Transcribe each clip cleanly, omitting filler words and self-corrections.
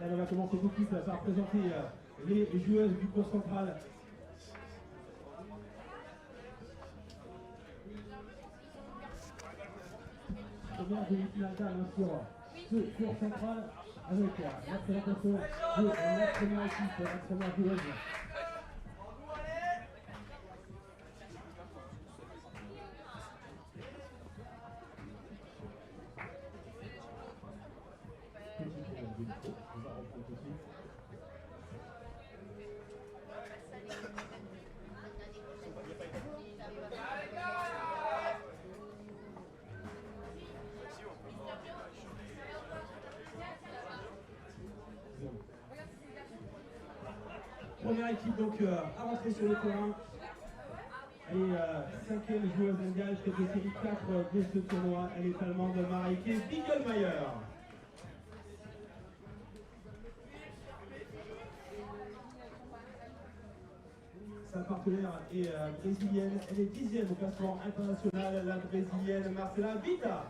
Allez, on va commencer tout de suite par présenter les joueuses du cours central. Première demi-finale d'âme sur ce cours central avec la présentation de la première équipe, la première joueuse. Première équipe donc à rentrer sur le terrain. Et cinquième joueuse mondiale, tête de série 4 de ce tournoi. Elle est allemande, Mareike Bingelmeier. Sa partenaire est brésilienne. Elle est 10e au classement international, la brésilienne Marcela Vita.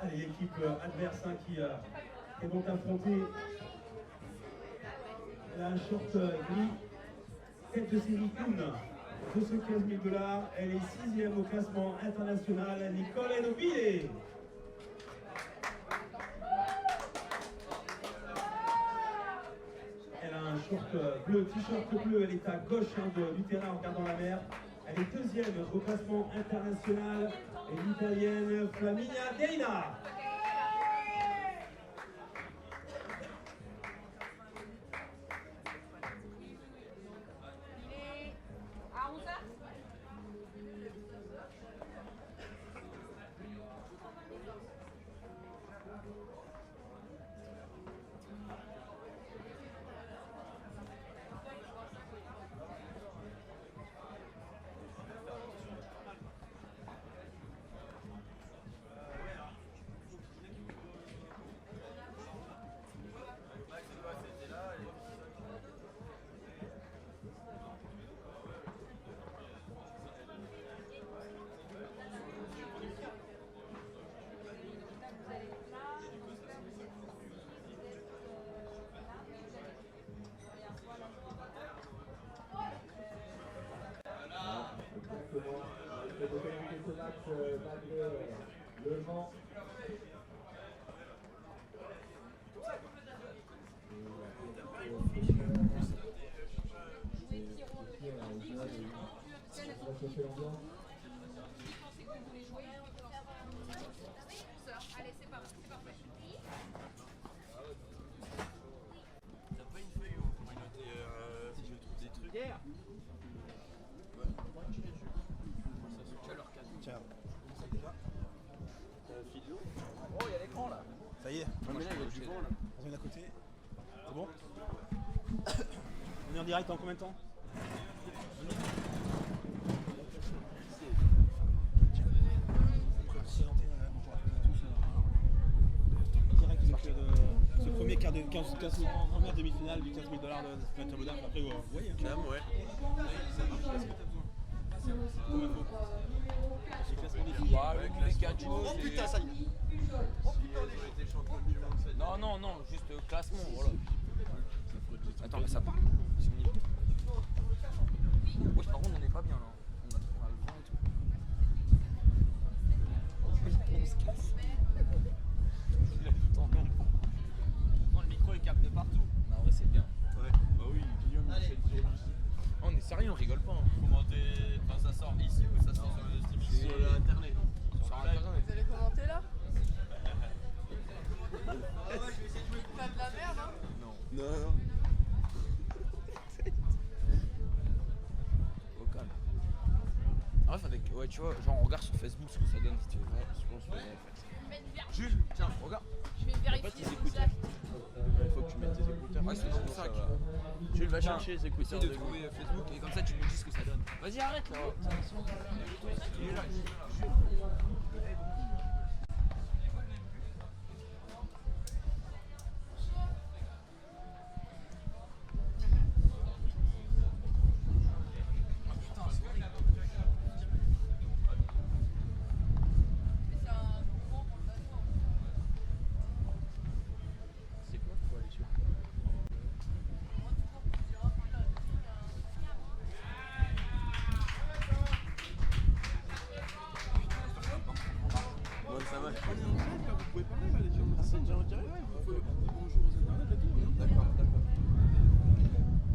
Allez, l'équipe adverse qui vont affronter la short gris, tête de série 1 de ce 15 000 $. Elle est 6e au classement international, Nicole Nobile. Elle a un short bleu, t-shirt bleu, elle est à gauche du terrain en regardant la mer. Elle est 2e au classement international, et l'italienne Flaminia Deina. Malgré le vent. Allez, c'est parti, c'est parfait. T'as pas une feuille où on pourrait noter si je trouve des trucs? Yeah. Tiens, ça déjà. T'as un philo? Oh, il y a l'écran là. Ça y est, Non, mais là, il y a du vent là. on est à côté. C'est bon? On est en direct en combien de temps? Direct donc, de ce premier quart de 15 première demi-finale du 15 000 $ de Splinter Modern. Après, vous voyez. Ouais. Ça marche, qu'est-ce que t'as besoin? Combien faut? C'est classement des filles. Bah, avec les 4 jours. Oh putain, ça y est. Non, non, non, juste classement, voilà. Attends, mais ça part. C'est mignon. Ouais, par contre, on n'est pas bien là. On a le vent et tout. On se casse. Il a tout en nom. Non, le micro il capte de partout. Non, en vrai, c'est bien. Ouais, bah oui, Guillaume, il fait le tour du site. On est sérieux, on rigole pas. Hein. Commenter, enfin ça sort ici ou ça sort sur l'internet? Sur internet. Vous allez commenter là? Pas de la merde, hein? Non. Non. Au calme. En vrai, faudrait que, ouais, tu vois, genre on regarde sur Facebook ce que ça donne si tu veux. Ouais, je pense que ouais. Jules, tiens, regarde. Je vais vérifier tes tout écouteurs. ça. Il faut que tu mettes tes écouteurs. Ouais, c'est dans le sac. Jules, va Tiens, chercher les écouteurs essaye de trouver Facebook et comme ça tu me dis ce que ça donne. Vas-y, arrête là. Il est là.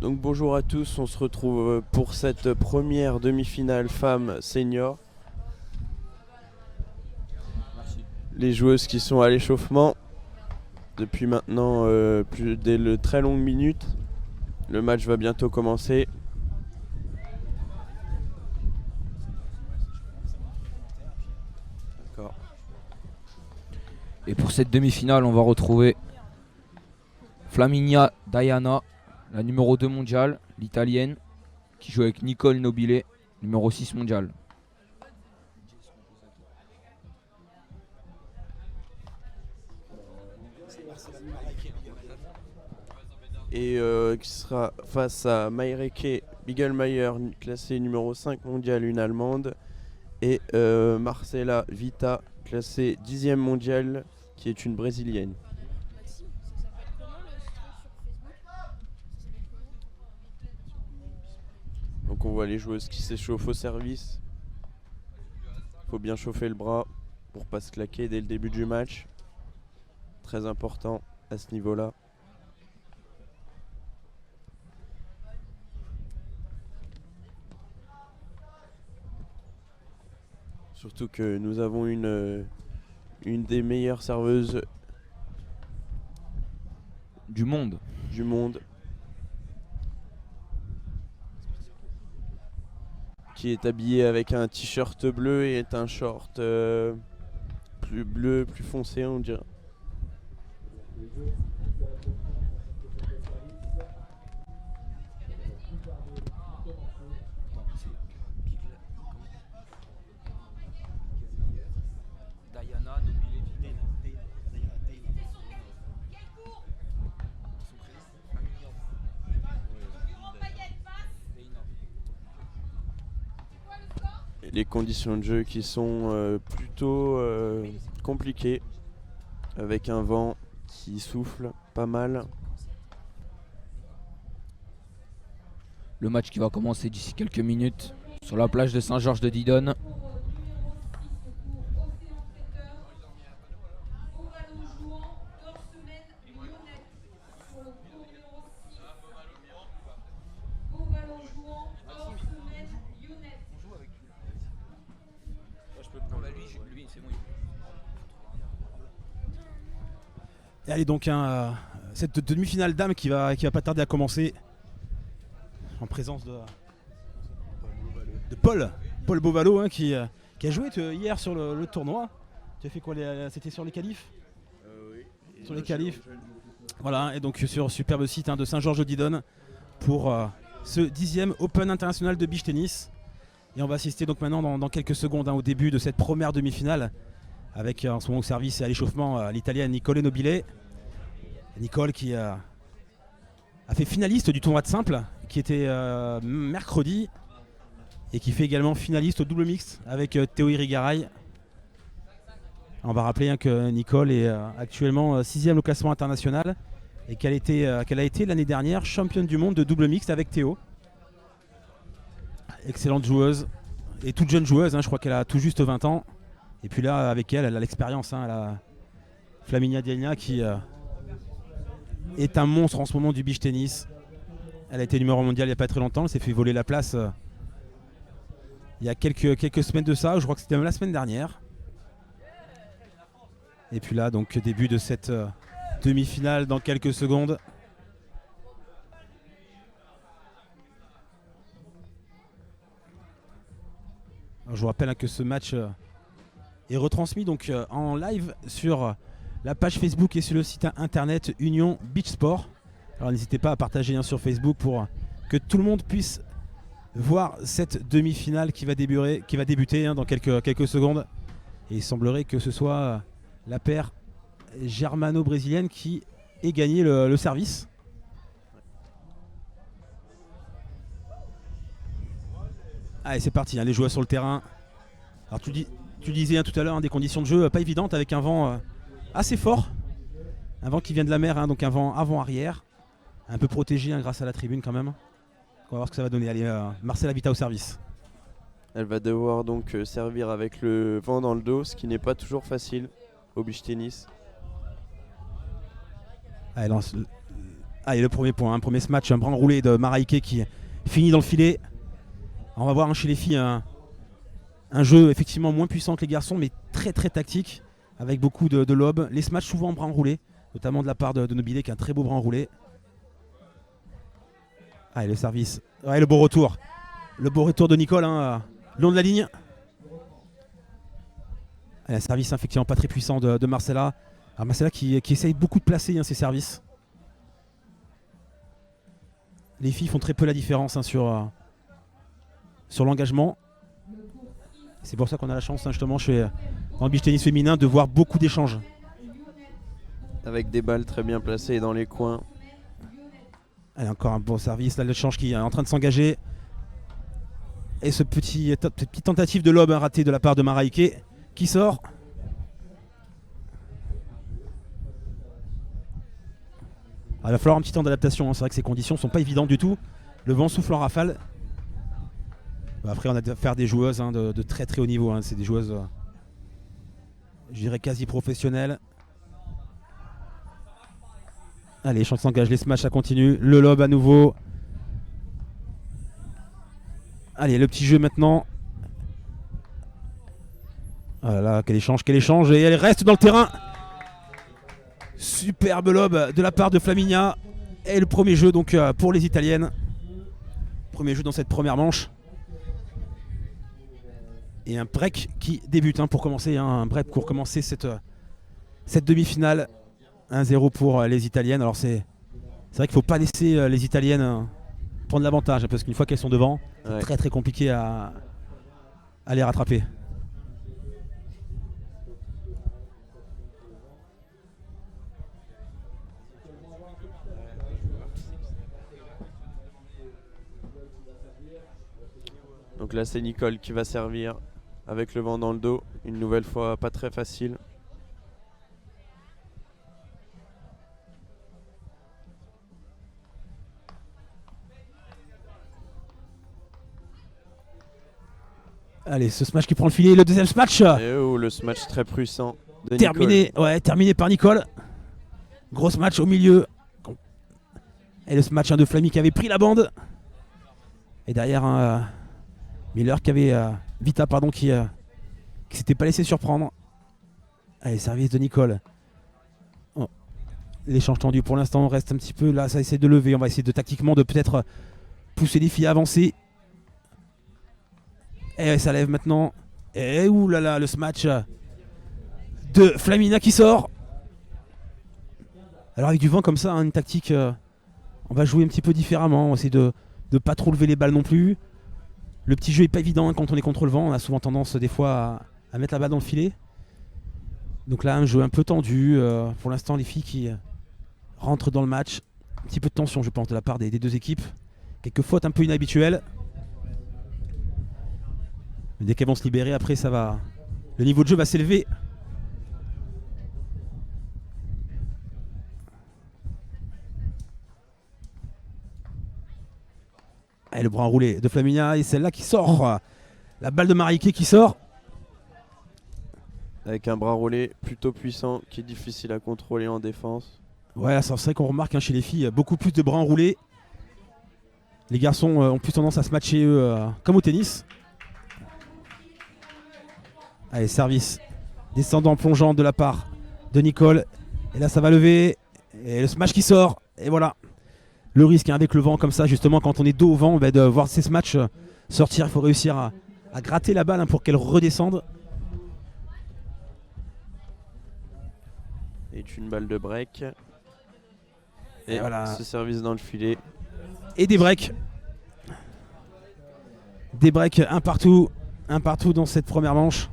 Donc bonjour à tous, on se retrouve pour cette première demi-finale femmes senior. Merci. Les joueuses qui sont à l'échauffement depuis maintenant des très longues minutes. Le match va bientôt commencer. D'accord. Et pour cette demi-finale, on va retrouver Flaminia Diana, la numéro 2 mondiale, l'italienne, qui joue avec Nicole Nobile, numéro 6 mondiale. Et qui sera face à Maireke Bigelmeier, classée numéro 5 mondiale, une allemande, et Marcela Vita, classée 10e mondiale, qui est une brésilienne. Maxime, ça s'appelle comment le stream sur Facebook? Donc on voit les joueuses qui s'échauffent au service. Faut bien chauffer le bras pour pas se claquer dès le début du match. Très important à ce niveau-là. Surtout que nous avons une des meilleures serveuses Du monde. du monde, qui est habillée avec un t-shirt bleu et un short plus bleu, plus foncé, on dirait. Diana Nobile. Et les conditions de jeu qui sont plutôt compliquées, avec un vent qui souffle pas mal. Le match qui va commencer d'ici quelques minutes sur la plage de Saint-Georges de Didonne. Et allez donc cette demi-finale dames qui va pas tarder à commencer en présence de Paul Bovalo, hein, qui a joué hier sur le tournoi. Tu as fait quoi? C'était sur les qualifs? Oui. Sur les qualifs. Voilà, et donc sur superbe site, hein, de Saint-Georges de Didonne pour ce 10e Open international de beach tennis. Et on va assister donc maintenant dans quelques secondes, hein, au début de cette première demi-finale, avec en ce moment au service et à l'échauffement l'italienne Nicole Nobile. Nicole qui a fait finaliste du tournoi de simple qui était mercredi, et qui fait également finaliste au double mixte avec Théo Irigaray. On va rappeler, hein, que Nicole est actuellement 6e au classement international et qu'elle a été l'année dernière championne du monde de double mixte avec Théo. Excellente joueuse et toute jeune joueuse, hein, je crois qu'elle a tout juste 20 ans. Et puis là, avec elle a l'expérience, hein, elle a Flaminia Diana qui est un monstre en ce moment du beach tennis. Elle a été numéro mondial il n'y a pas très longtemps, elle s'est fait voler la place il y a quelques semaines de ça, je crois que c'était même la semaine dernière. Et puis là, donc début de cette demi-finale dans quelques secondes. Alors, je vous rappelle, hein, que ce match est retransmis donc en live sur la page Facebook et sur le site internet Union Beach Sport. Alors n'hésitez pas à partager, hein, sur Facebook pour que tout le monde puisse voir cette demi-finale qui va débuter, hein, dans quelques secondes. Et il semblerait que ce soit la paire germano-brésilienne qui ait gagné le service. Allez, c'est parti, hein, les joueurs sur le terrain. Alors tu disais, hein, tout à l'heure, hein, des conditions de jeu pas évidentes, avec un vent assez fort. Un vent qui vient de la mer, hein, donc un vent avant-arrière. Un peu protégé, hein, grâce à la tribune quand même. On va voir ce que ça va donner. Allez, Marcela Vita au service. Elle va devoir donc servir avec le vent dans le dos, ce qui n'est pas toujours facile au beach tennis. Elle lance Allez, le premier point, premier match, un brin roulé de Maraïke qui finit dans le filet. On va voir chez les filles un jeu effectivement moins puissant que les garçons, mais très très tactique, avec beaucoup de lobes. Les smash souvent en brin roulé, notamment de la part de Nobilé qui a un très beau brin roulé. Allez, le service. Ouais, le beau retour. Le beau retour de Nicole, le long de la ligne. Allez, un service effectivement pas très puissant de Marcella. Alors Marcella qui essaye beaucoup de placer ses services. Les filles font très peu la différence sur l'engagement. C'est pour ça qu'on a la chance justement dans le beach tennis féminin de voir beaucoup d'échanges. Avec des balles très bien placées dans les coins. Allez, encore un bon service, là l'échange qui est en train de s'engager. Et cette petite tentative de lob ratée de la part de Maraïke qui sort. Il va falloir un petit temps d'adaptation, c'est vrai que ces conditions ne sont pas évidentes du tout. Le vent souffle en rafale. Après on a affaire des joueuses de très très haut niveau, c'est des joueuses je dirais quasi professionnelles. Allez, chance s'engage, les smash ça continue, le lob à nouveau. Allez, le petit jeu maintenant. Voilà, quel échange, et elle reste dans le terrain. Superbe lob de la part de Flaminia. Et le premier jeu donc pour les Italiennes. Premier jeu dans cette première manche. Et un break qui débute pour commencer, un break pour commencer cette demi-finale. 1-0 pour les Italiennes. Alors c'est vrai qu'il ne faut pas laisser les Italiennes prendre l'avantage, parce qu'une fois qu'elles sont devant, c'est très très compliqué à les rattraper. Donc là c'est Nicole qui va servir avec le vent dans le dos. Une nouvelle fois pas très facile. Allez, ce smash qui prend le filet, le deuxième smash. Et le smash très puissant de terminé, Nicole. Terminé par Nicole. Gros match au milieu. Et le smash de Flamy qui avait pris la bande. Et derrière Miller qui avait Vita pardon qui s'était pas laissé surprendre. Allez, service de Nicole. Oh. L'échange tendu pour l'instant, on reste un petit peu là, ça essaie de lever. On va essayer de tactiquement de peut-être pousser les filles à avancer. Et ça lève maintenant. Et oulala, le smash de Flamina qui sort. Alors avec du vent comme ça, une tactique, on va jouer un petit peu différemment. On va essayer de ne pas trop lever les balles non plus. Le petit jeu est pas évident quand on est contre le vent. On a souvent tendance des fois à mettre la balle dans le filet. Donc là, un jeu un peu tendu. Pour l'instant, les filles qui rentrent dans le match. Un petit peu de tension, je pense, de la part des deux équipes. Quelques fautes un peu inhabituelles. Mais dès qu'elles vont se libérer, après ça va. Le niveau de jeu va s'élever. Et le bras roulé de Flaminia et celle-là qui sort. La balle de Mariquet qui sort. Avec un bras roulé plutôt puissant qui est difficile à contrôler en défense. Ouais, c'est vrai qu'on remarque chez les filles beaucoup plus de bras roulés. Les garçons ont plus tendance à se matcher eux comme au tennis. Allez, service descendant plongeant de la part de Nicole. Et là ça va lever. Et le smash qui sort. Et voilà. Le risque avec le vent comme ça, justement quand on est dos au vent, de voir ces matchs sortir, il faut réussir à gratter la balle pour qu'elle redescende. Et une balle de break. Et voilà. Ce service dans le filet. Et des breaks. Des breaks un partout dans cette première manche.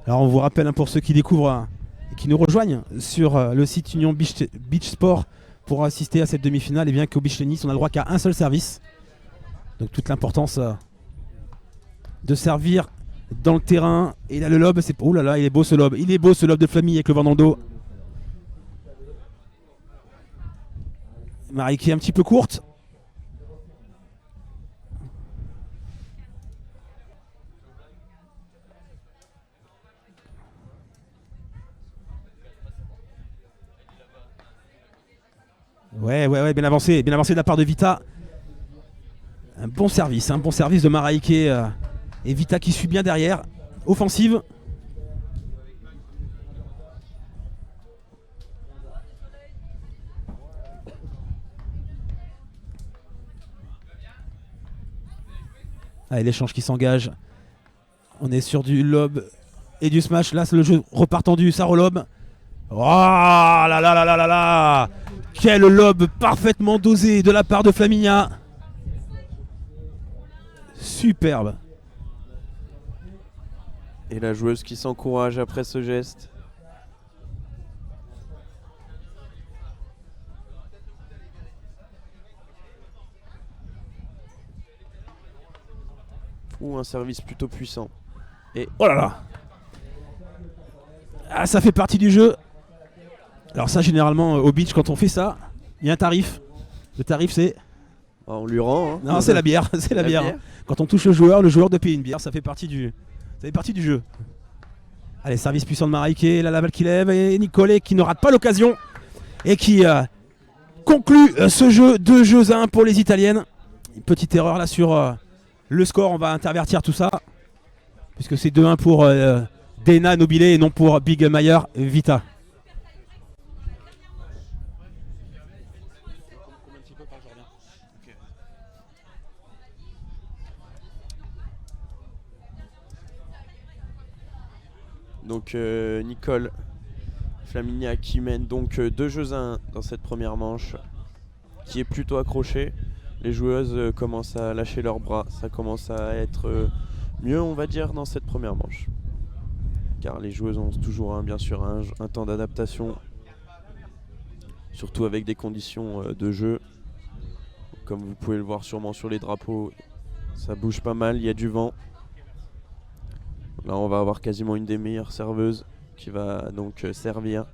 Alors on vous rappelle pour ceux qui découvrent et qui nous rejoignent sur le site Union Beach Sport pour assister à cette demi-finale, et bien qu'au beach tennis on a le droit qu'à un seul service. Donc toute l'importance de servir dans le terrain. Et là le lob, c'est oh là là, il est beau ce lob. Il est beau ce lob de Flamy avec le vent dans le dos. Marie qui est un petit peu courte. Ouais, bien avancé de la part de Vita. Un bon service de Maraike et Vita qui suit bien derrière. Offensive. Allez, l'échange qui s'engage. On est sur du lob et du smash. Là, c'est le jeu repart tendu, ça relob. Oh là là là là là là! Quel lob parfaitement dosé de la part de Flaminia. Superbe. Et la joueuse qui s'encourage après ce geste. Ou un service plutôt puissant. Et oh là là! Ah, ça fait partie du jeu. Alors ça, généralement, au beach, quand on fait ça, il y a un tarif. Le tarif, c'est... on lui rend. Hein. Non, c'est la bière. C'est la bière. Quand on touche le joueur doit payer une bière. Ça fait partie du jeu. Allez, service puissant de Maraike. Là, la balle qui lève. Et Nicolet qui ne rate pas l'occasion. Et qui conclut ce jeu. 2-1 pour les Italiennes. Une petite erreur là sur le score. On va intervertir tout ça. Puisque c'est 2-1 pour Dena Nobile et non pour Big Mayer Vita. Donc Nicole Flaminia qui mène donc 2-1 dans cette première manche, qui est plutôt accrochée. Les joueuses commencent à lâcher leurs bras, ça commence à être mieux, on va dire, dans cette première manche. Car les joueuses ont toujours bien sûr un temps d'adaptation, surtout avec des conditions de jeu. Comme vous pouvez le voir sûrement sur les drapeaux, ça bouge pas mal, il y a du vent. Là on va avoir quasiment une des meilleures serveuses qui va donc servir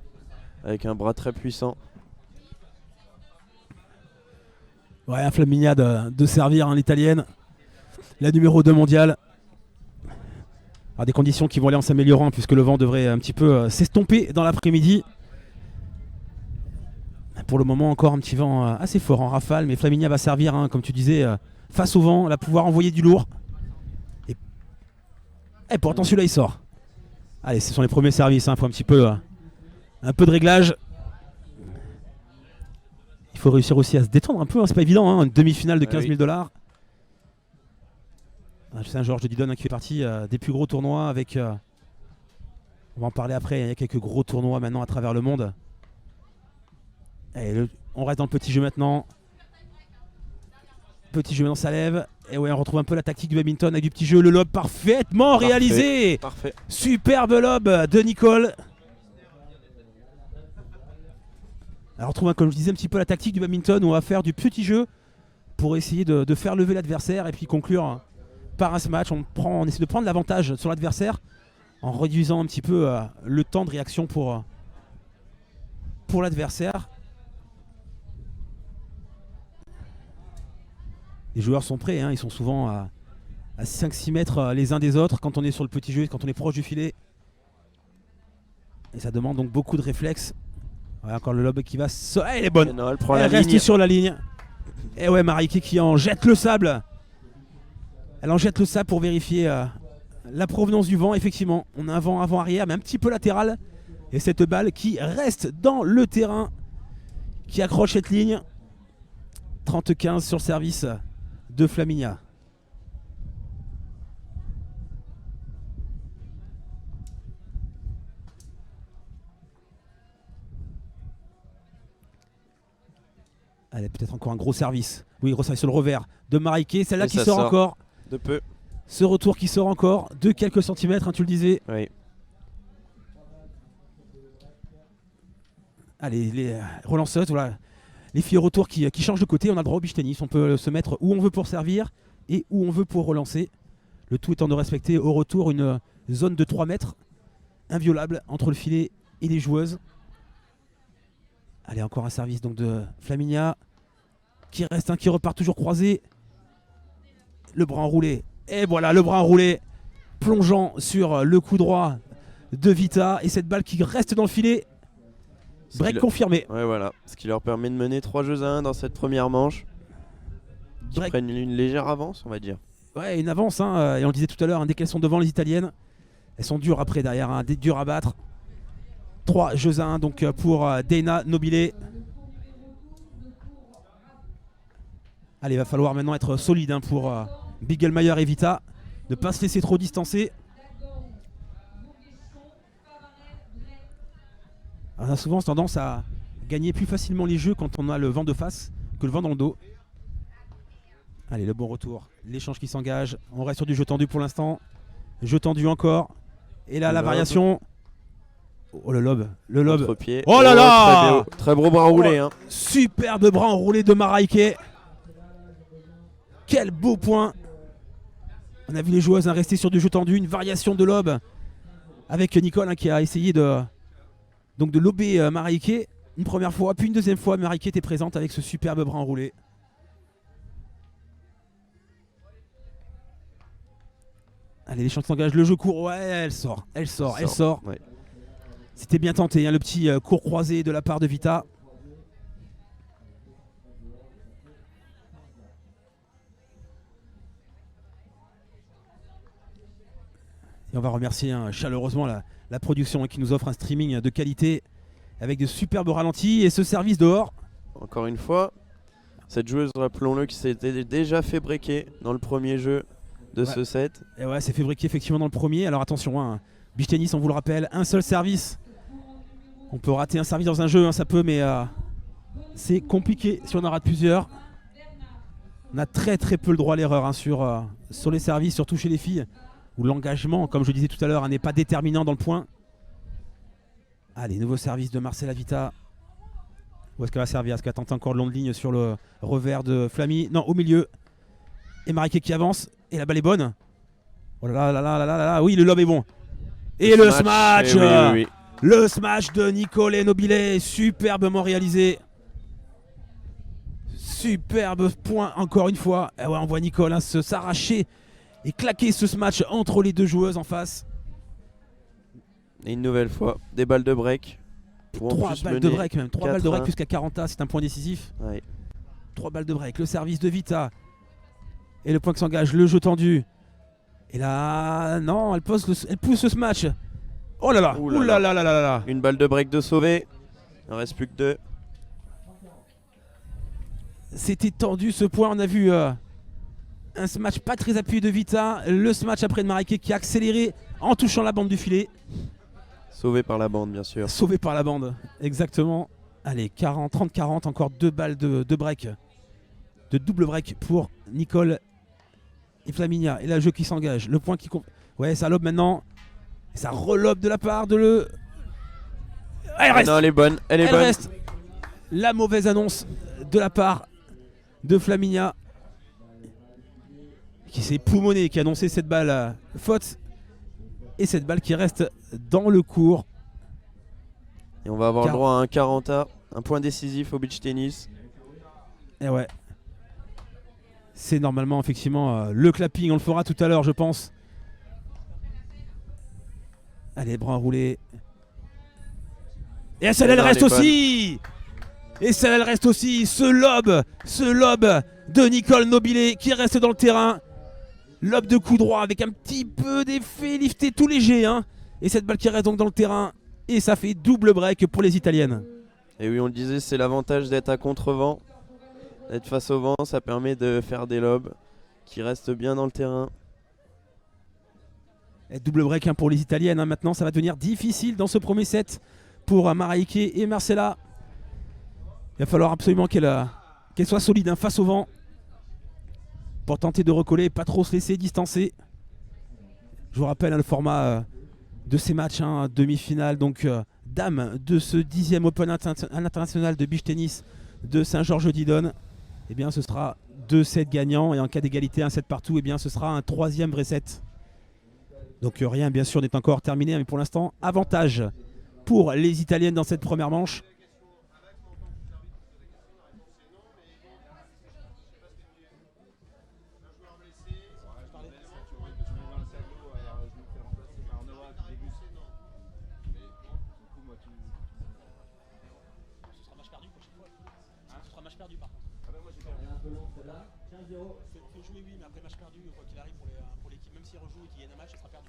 avec un bras très puissant. Ouais, un Flaminia de servir l'italienne, la numéro 2 mondiale. Alors des conditions qui vont aller en s'améliorant puisque le vent devrait un petit peu s'estomper dans l'après-midi. Pour le moment encore un petit vent assez fort en rafale, mais Flaminia va servir, comme tu disais, face au vent, elle va pouvoir envoyer du lourd. Et pourtant celui-là il sort. Allez, ce sont les premiers services, il faut un peu de réglage. Il faut réussir aussi à se détendre un peu, c'est pas évident, une demi-finale de 15 000 $. Saint-Georges de Didonne qui fait partie des plus gros tournois avec... on va en parler après, il y a quelques gros tournois maintenant à travers le monde. Allez, on reste dans le petit jeu maintenant. Petit jeu maintenant, ça lève. Et ouais, on retrouve un peu la tactique du badminton avec du petit jeu. Le lob parfaitement réalisé. Parfait. Superbe lob de Nicole. Alors on retrouve, comme je disais, un petit peu la tactique du badminton où on va faire du petit jeu pour essayer de faire lever l'adversaire et puis conclure par un smash. On essaie de prendre l'avantage sur l'adversaire en réduisant un petit peu le temps de réaction pour l'adversaire. Les joueurs sont prêts, ils sont souvent à 5-6 mètres les uns des autres quand on est sur le petit jeu, quand on est proche du filet. Et ça demande donc beaucoup de réflexes. Ouais, encore le lob qui va... elle est bonne. Non, elle reste sur la ligne. Et ouais, Maraike qui en jette le sable. Elle en jette le sable pour vérifier la provenance du vent. Effectivement, on a un vent avant-arrière, mais un petit peu latéral. Et cette balle qui reste dans le terrain, qui accroche cette ligne. 30-15 sur le service de Flaminia. Allez, peut-être encore un gros service. Oui, gros service sur le revers de Maraike. Celle-là qui sort encore. De peu. Ce retour qui sort encore de quelques centimètres, tu le disais. Oui. Allez, les relanceuses, voilà. Les filles au retour qui changent de côté. On a le droit au beach tennis. On peut se mettre où on veut pour servir et où on veut pour relancer. Le tout étant de respecter au retour une zone de 3 mètres inviolable entre le filet et les joueuses. Allez, encore un service donc de Flaminia qui reste, qui repart toujours croisé. Le bras enroulé. Et voilà, le bras enroulé plongeant sur le coup droit de Vita. Et cette balle qui reste dans le filet. Break confirmé. Ouais, voilà. Ce qui leur permet de mener 3-1 dans cette première manche. Ils Break. prennent une légère avance, on va dire. Ouais, une avance, hein, et on le disait tout à l'heure, hein, dès qu'elles sont devant les Italiennes, elles sont dures après derrière, hein, dures à battre. 3-1 donc pour Dana Nobile. Allez, il va falloir maintenant être solide hein, pour Bigelmeier et Vita, ne pas se laisser trop distancer. On a souvent tendance à gagner plus facilement les jeux quand on a le vent de face que le vent dans le dos. Allez, le bon retour, l'échange qui s'engage. On reste sur du jeu tendu pour l'instant. Jeu tendu encore. Et là, la variation. Oh, le lob. Le lob. Contre-pied. Oh là là, très beau bras roulé. Hein. superbe bras enroulé de Maraike. Quel beau point. On a vu les joueuses hein, rester sur du jeu tendu. Une variation de lob avec Nicole hein, qui a essayé de lober Maraike une première fois. Puis une deuxième fois, Maraike était présente avec ce superbe bras enroulé. Allez, les chances s'engagent, le jeu court, ouais, elle sort. Ouais. C'était bien tenté, hein, le petit court croisé de la part de Vita. Et on va remercier hein, chaleureusement la production hein, qui nous offre un streaming de qualité avec de superbes ralentis et ce service dehors. Encore une fois, cette joueuse, rappelons-le, qui s'était déjà fait breaker dans le premier jeu de ce set. Et ouais, c'est fabriqué effectivement dans le premier. Alors attention, hein, beach tennis, on vous le rappelle, un seul service. On peut rater un service dans un jeu, hein, ça peut, mais c'est compliqué si on en rate plusieurs. On a très peu le droit à l'erreur hein, sur les services, surtout chez les filles, où l'engagement, comme je disais tout à l'heure, hein, n'est pas déterminant dans le point. Allez, nouveau service de Marcela Vita. Où est-ce qu'elle va servir? Est-ce qu'elle tente encore le long de ligne sur le revers de Flamy? Non, au milieu. Et Maraike qui avance. Et la balle est bonne. Oh là là là là là là. Oui, le lob est bon. Et le smash, oui. Le smash de Nicole Nobile. Superbement réalisé. Superbe point encore une fois. Et ouais, on voit Nicole hein, s'arracher et claquer ce smash entre les deux joueuses en face. Et une nouvelle fois, des balles de break. 3 balles de break même. 3 balles de break 4-1. jusqu'à 40A, c'est un point décisif. Ouais. 3 balles de break. Le service de Vita. Et le point qui s'engage, le jeu tendu. Et là, non, elle pousse le smash. Oh là là, ouh là là là là là. Une balle de break de sauvé. Il en reste plus que 2. C'était tendu ce point, on a vu un smash pas très appuyé de Vita. Le smash après de Maraike qui a accéléré en touchant la bande du filet. Sauvé par la bande, bien sûr. Sauvé par la bande, exactement. Allez, 30-40, encore 2 balles de break. De double break pour Nicole et Flaminia. Et là, le jeu qui s'engage. Le point qui... Ouais, ça lobe maintenant. Et ça relobe de la part de le... Elle reste. Non, elle est bonne. Elle est bonne. Reste. La mauvaise annonce de la part de Flaminia. Qui s'est poumonné, qui a annoncé cette balle faute. Et cette balle qui reste dans le court. Et on va avoir le droit à un 40A. Un point décisif au beach tennis. Et ouais. C'est normalement effectivement le clapping, on le fera tout à l'heure je pense. Allez, bras enroulés. Et celle-là elle reste aussi. Et celle-là elle reste aussi. Ce lob de Nicole Nobile qui reste dans le terrain. Lob de coup droit avec un petit peu d'effet lifté tout léger. Hein. Et cette balle qui reste donc dans le terrain. Et ça fait double break pour les Italiennes. Et oui, on le disait, c'est l'avantage d'être à contre-vent. D'être face au vent, ça permet de faire des lobes qui restent bien dans le terrain. Et double break hein, pour les Italiennes. Hein. Maintenant, ça va devenir difficile dans ce premier set pour Maraike et Marcela. Il va falloir absolument qu'elle soit solide hein, face au vent pour tenter de recoller, pas trop se laisser distancer. Je vous rappelle hein, le format de ces matchs, hein, demi-finale, donc dame de ce 10e Open international de beach tennis de Saint-Georges-Didonne. Eh bien, ce sera 2 sets gagnants et en cas d'égalité, un set partout, eh bien, ce sera un 3e vrai set. Donc rien, bien sûr, n'est encore terminé, mais pour l'instant, avantage pour les Italiennes dans cette première manche. jouer, oui, mais après match perdu, quoi qu'il arrive pour l'équipe, même s'il rejoue et qu'il gagne un match, ça sera perdu.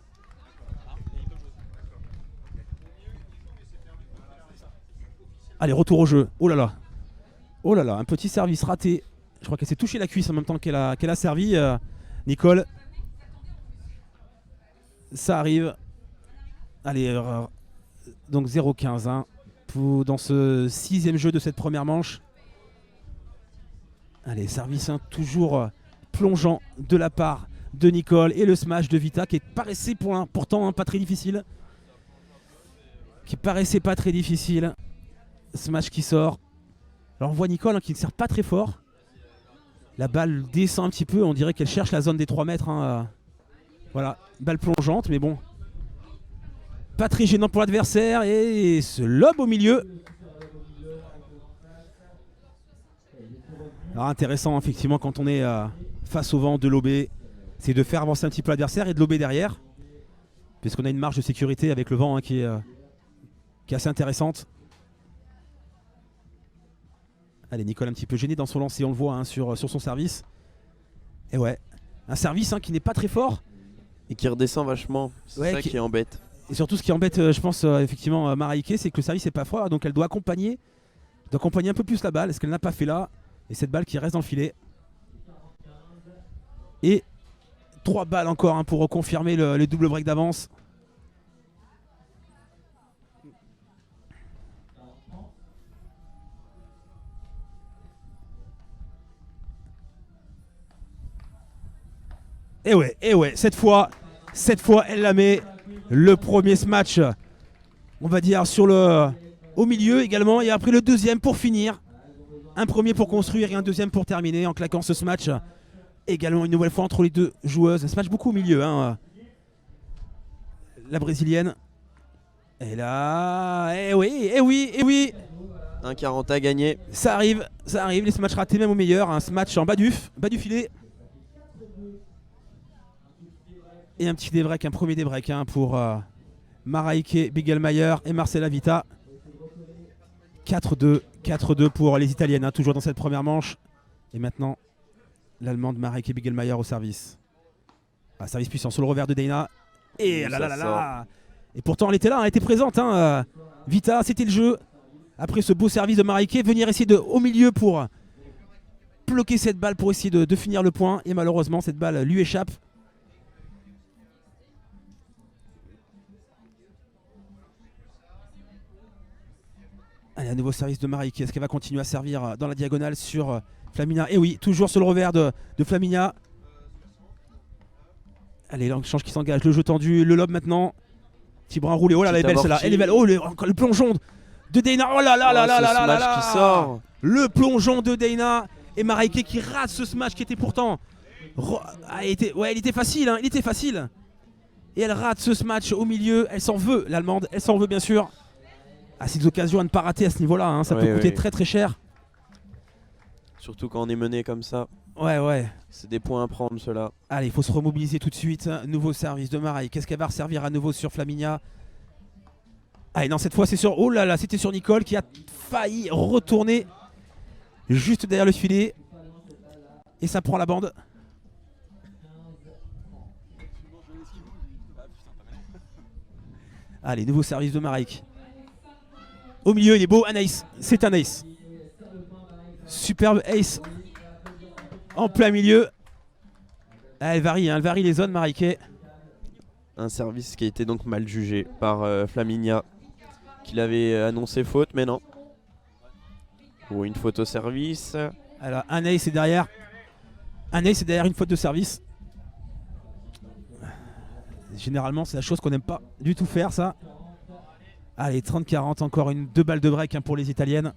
Allez, retour au jeu. Oh là là. Oh là là, un petit service raté. Je crois qu'elle s'est touché la cuisse en même temps qu'elle a servi. Nicole. Ça arrive. Allez, donc 0-15 hein, dans ce 6e jeu de cette première manche. Allez, service hein, toujours plongeant de la part de Nicole et le smash de Vita qui paraissait pourtant hein, pas très difficile. Smash qui sort. Alors on voit Nicole hein, qui ne sert pas très fort. La balle descend un petit peu, on dirait qu'elle cherche la zone des 3 mètres. Hein. Voilà, balle plongeante, mais bon. Pas très gênant pour l'adversaire et ce lob au milieu. Alors intéressant effectivement quand on est face au vent de lober, c'est de faire avancer un petit peu l'adversaire et de lober derrière. Puisqu'on a une marge de sécurité avec le vent hein, qui est assez intéressante. Allez, Nicole un petit peu gênée dans son lancer, on le voit hein, sur son service. Et ouais, un service hein, qui n'est pas très fort. Et qui redescend vachement, c'est ça qui embête. Et surtout ce qui embête, je pense, effectivement, Maraike, c'est que le service n'est pas fort, donc elle doit accompagner un peu plus la balle, ce qu'elle n'a pas fait là. Et cette balle qui reste dans le filet. Et 3 balles encore hein, pour confirmer le double break d'avance. Et ouais, cette fois, elle la met. Le premier match, on va dire, au milieu également. Et après le deuxième pour finir. Un premier pour construire et un deuxième pour terminer en claquant ce match. Également une nouvelle fois entre les deux joueuses. Un match beaucoup au milieu. Hein. La brésilienne. Et là, eh oui. 1,40 à gagner. Ça arrive, les matchs ratés même au meilleur. Un match en bas du filet. Et un petit débreak, un premier débreak hein, pour Maraike Bigelmeier et Marcela Vita. 4-2 pour les Italiennes, hein, toujours dans cette première manche. Et maintenant, l'Allemande Maraike Bigelmeier au service. Service puissant sur le revers de Dana. Et là. Et pourtant, elle était là, elle était présente. Hein, Vita, c'était le jeu. Après ce beau service de Maraike, venir essayer au milieu pour bloquer cette balle, pour essayer de finir le point. Et malheureusement, cette balle lui échappe. Allez, un nouveau service de Maraike. Est-ce qu'elle va continuer à servir dans la diagonale sur Flaminia? Et oui, toujours sur le revers de Flaminia. Allez, l'échange qui s'engage. Le jeu tendu, le lob maintenant. Petit bras roulé. Oh là là, elle est belle celle-là. Elle est belle. Oh, le plongeon de Dana. Oh là là. Qui sort. Le plongeon de Dana. Et Maraike qui rate ce smash qui était pourtant. Il était facile. Hein, il était facile. Et elle rate ce smash au milieu. Elle s'en veut, l'Allemande. Elle s'en veut, bien sûr. C'est des occasions à ne pas rater à ce niveau-là, hein. Ça peut coûter très très cher. Surtout quand on est mené comme ça. Ouais. C'est des points à prendre ceux-là. Allez, il faut se remobiliser tout de suite. Nouveau service de Maraike. Qu'est-ce qu'elle va resservir à nouveau sur Flaminia? Allez, non, cette fois c'est sur... Oh là là, c'était sur Nicole qui a failli retourner juste derrière le filet. Et ça prend la bande. Allez, nouveau service de Maraike. Au milieu, il est beau, un ace. C'est un ace. Superbe ace. En plein milieu. Elle varie les zones, Maraike. Un service qui a été donc mal jugé par Flaminia, qui l'avait annoncé faute, mais non. Ou une faute au service. Alors, un ace est derrière. Une faute de service. Généralement, c'est la chose qu'on n'aime pas du tout faire, ça. Allez, 30-40, encore 2 balles de break hein, pour les Italiennes.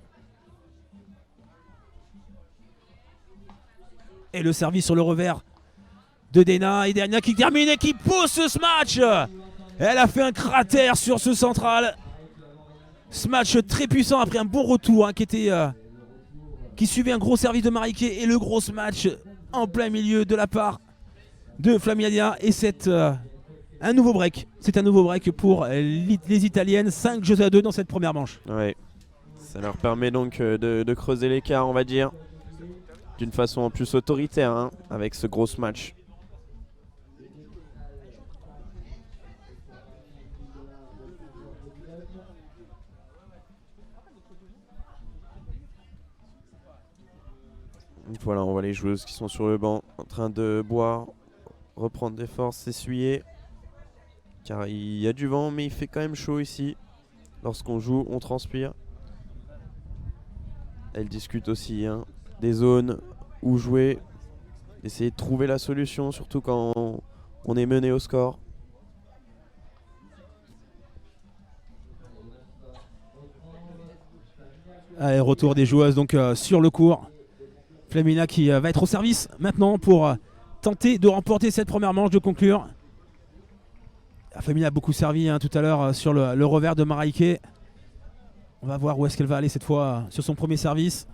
Et le service sur le revers de Dana. Et Dana qui termine et qui pose ce match. Elle a fait un cratère sur ce central. Ce match très puissant après un bon retour hein, qui suivait un gros service de Maraike. Et le gros match en plein milieu de la part de Flaminia. Et un nouveau break. C'est un nouveau break pour les Italiennes. 5 jeux à 2 dans cette première manche. Ouais. Ça leur permet donc de creuser l'écart, on va dire. d'une façon en plus autoritaire hein, avec ce gros match. Voilà, on voit les joueuses qui sont sur le banc en train de boire, reprendre des forces, s'essuyer. Car il y a du vent, mais il fait quand même chaud ici. Lorsqu'on joue, on transpire. Elles discutent aussi hein, des zones où jouer, essayer de trouver la solution, surtout quand on est mené au score. Allez, retour des joueuses donc sur le court. Flaminia qui va être au service maintenant pour tenter de remporter cette première manche, de conclure. Flaminia a beaucoup servi hein, tout à l'heure sur le revers de Marieke. On va voir où est-ce qu'elle va aller cette fois sur son premier service.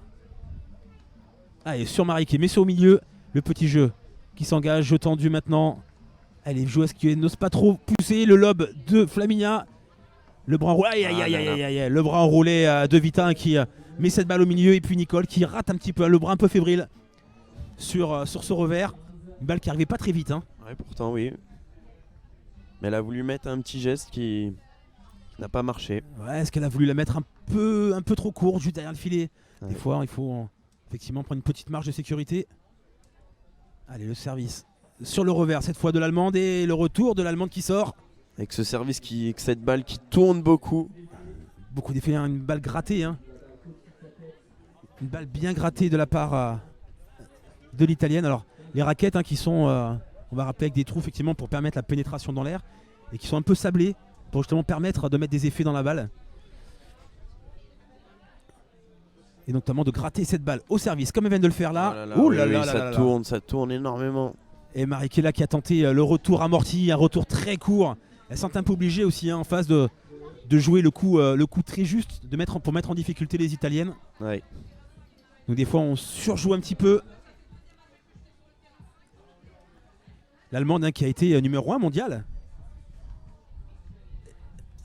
Allez, sur Marieke, mais c'est au milieu. Le petit jeu qui s'engage, jeu tendu maintenant. Elle est joueuse qui n'ose pas trop pousser. Le lob de Flaminia. Le bras enroulé, le bras enroulé de Vita qui met cette balle au milieu. Et puis Nicole qui rate un petit peu, le bras un peu fébrile sur ce revers. Une balle qui n'arrivait pas très vite. Hein. Ouais, pourtant oui. Mais elle a voulu mettre un petit geste qui n'a pas marché. Ouais, est-ce qu'elle a voulu la mettre un peu trop court, juste derrière le filet? Ouais. Des fois, il faut effectivement prendre une petite marge de sécurité. Allez, le service sur le revers, cette fois de l'Allemande. Et le retour de l'Allemande qui sort. Avec ce service avec cette balle qui tourne beaucoup. Beaucoup d'effets, hein, une balle grattée. Hein. Une balle bien grattée de la part de l'Italienne. Alors, les raquettes hein, qui sont, on va rappeler, avec des trous effectivement pour permettre la pénétration dans l'air. Et qui sont un peu sablées pour justement permettre de mettre des effets dans la balle. Et notamment de gratter cette balle au service, comme elle vient de le faire là. Ouh là là, ça tourne énormément. Et Marieke qui a tenté le retour amorti, un retour très court. Elle sent un peu obligée aussi hein, en face de jouer le coup très juste, pour mettre en difficulté les Italiennes. Ouais. Donc des fois on surjoue un petit peu. L'Allemande hein, qui a été numéro 1 mondial.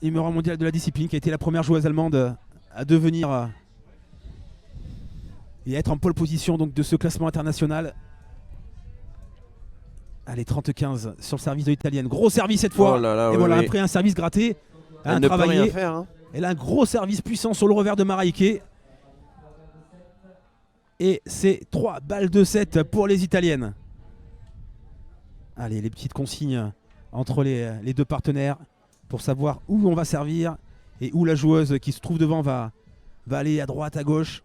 Numéro 1 mondial de la discipline, qui a été la première joueuse allemande à devenir et à être en pole position donc, de ce classement international. Allez, 30-15 sur le service de l'Italienne. Gros service cette fois. Oh là là, et voilà, après un service gratté. Elle ne peut rien faire. Hein. Elle a un gros service puissant sur le revers de Marieke. Et c'est 3 balles de 7 pour les Italiennes. Allez, les petites consignes entre les deux partenaires pour savoir où on va servir et où la joueuse qui se trouve devant va aller à droite, à gauche.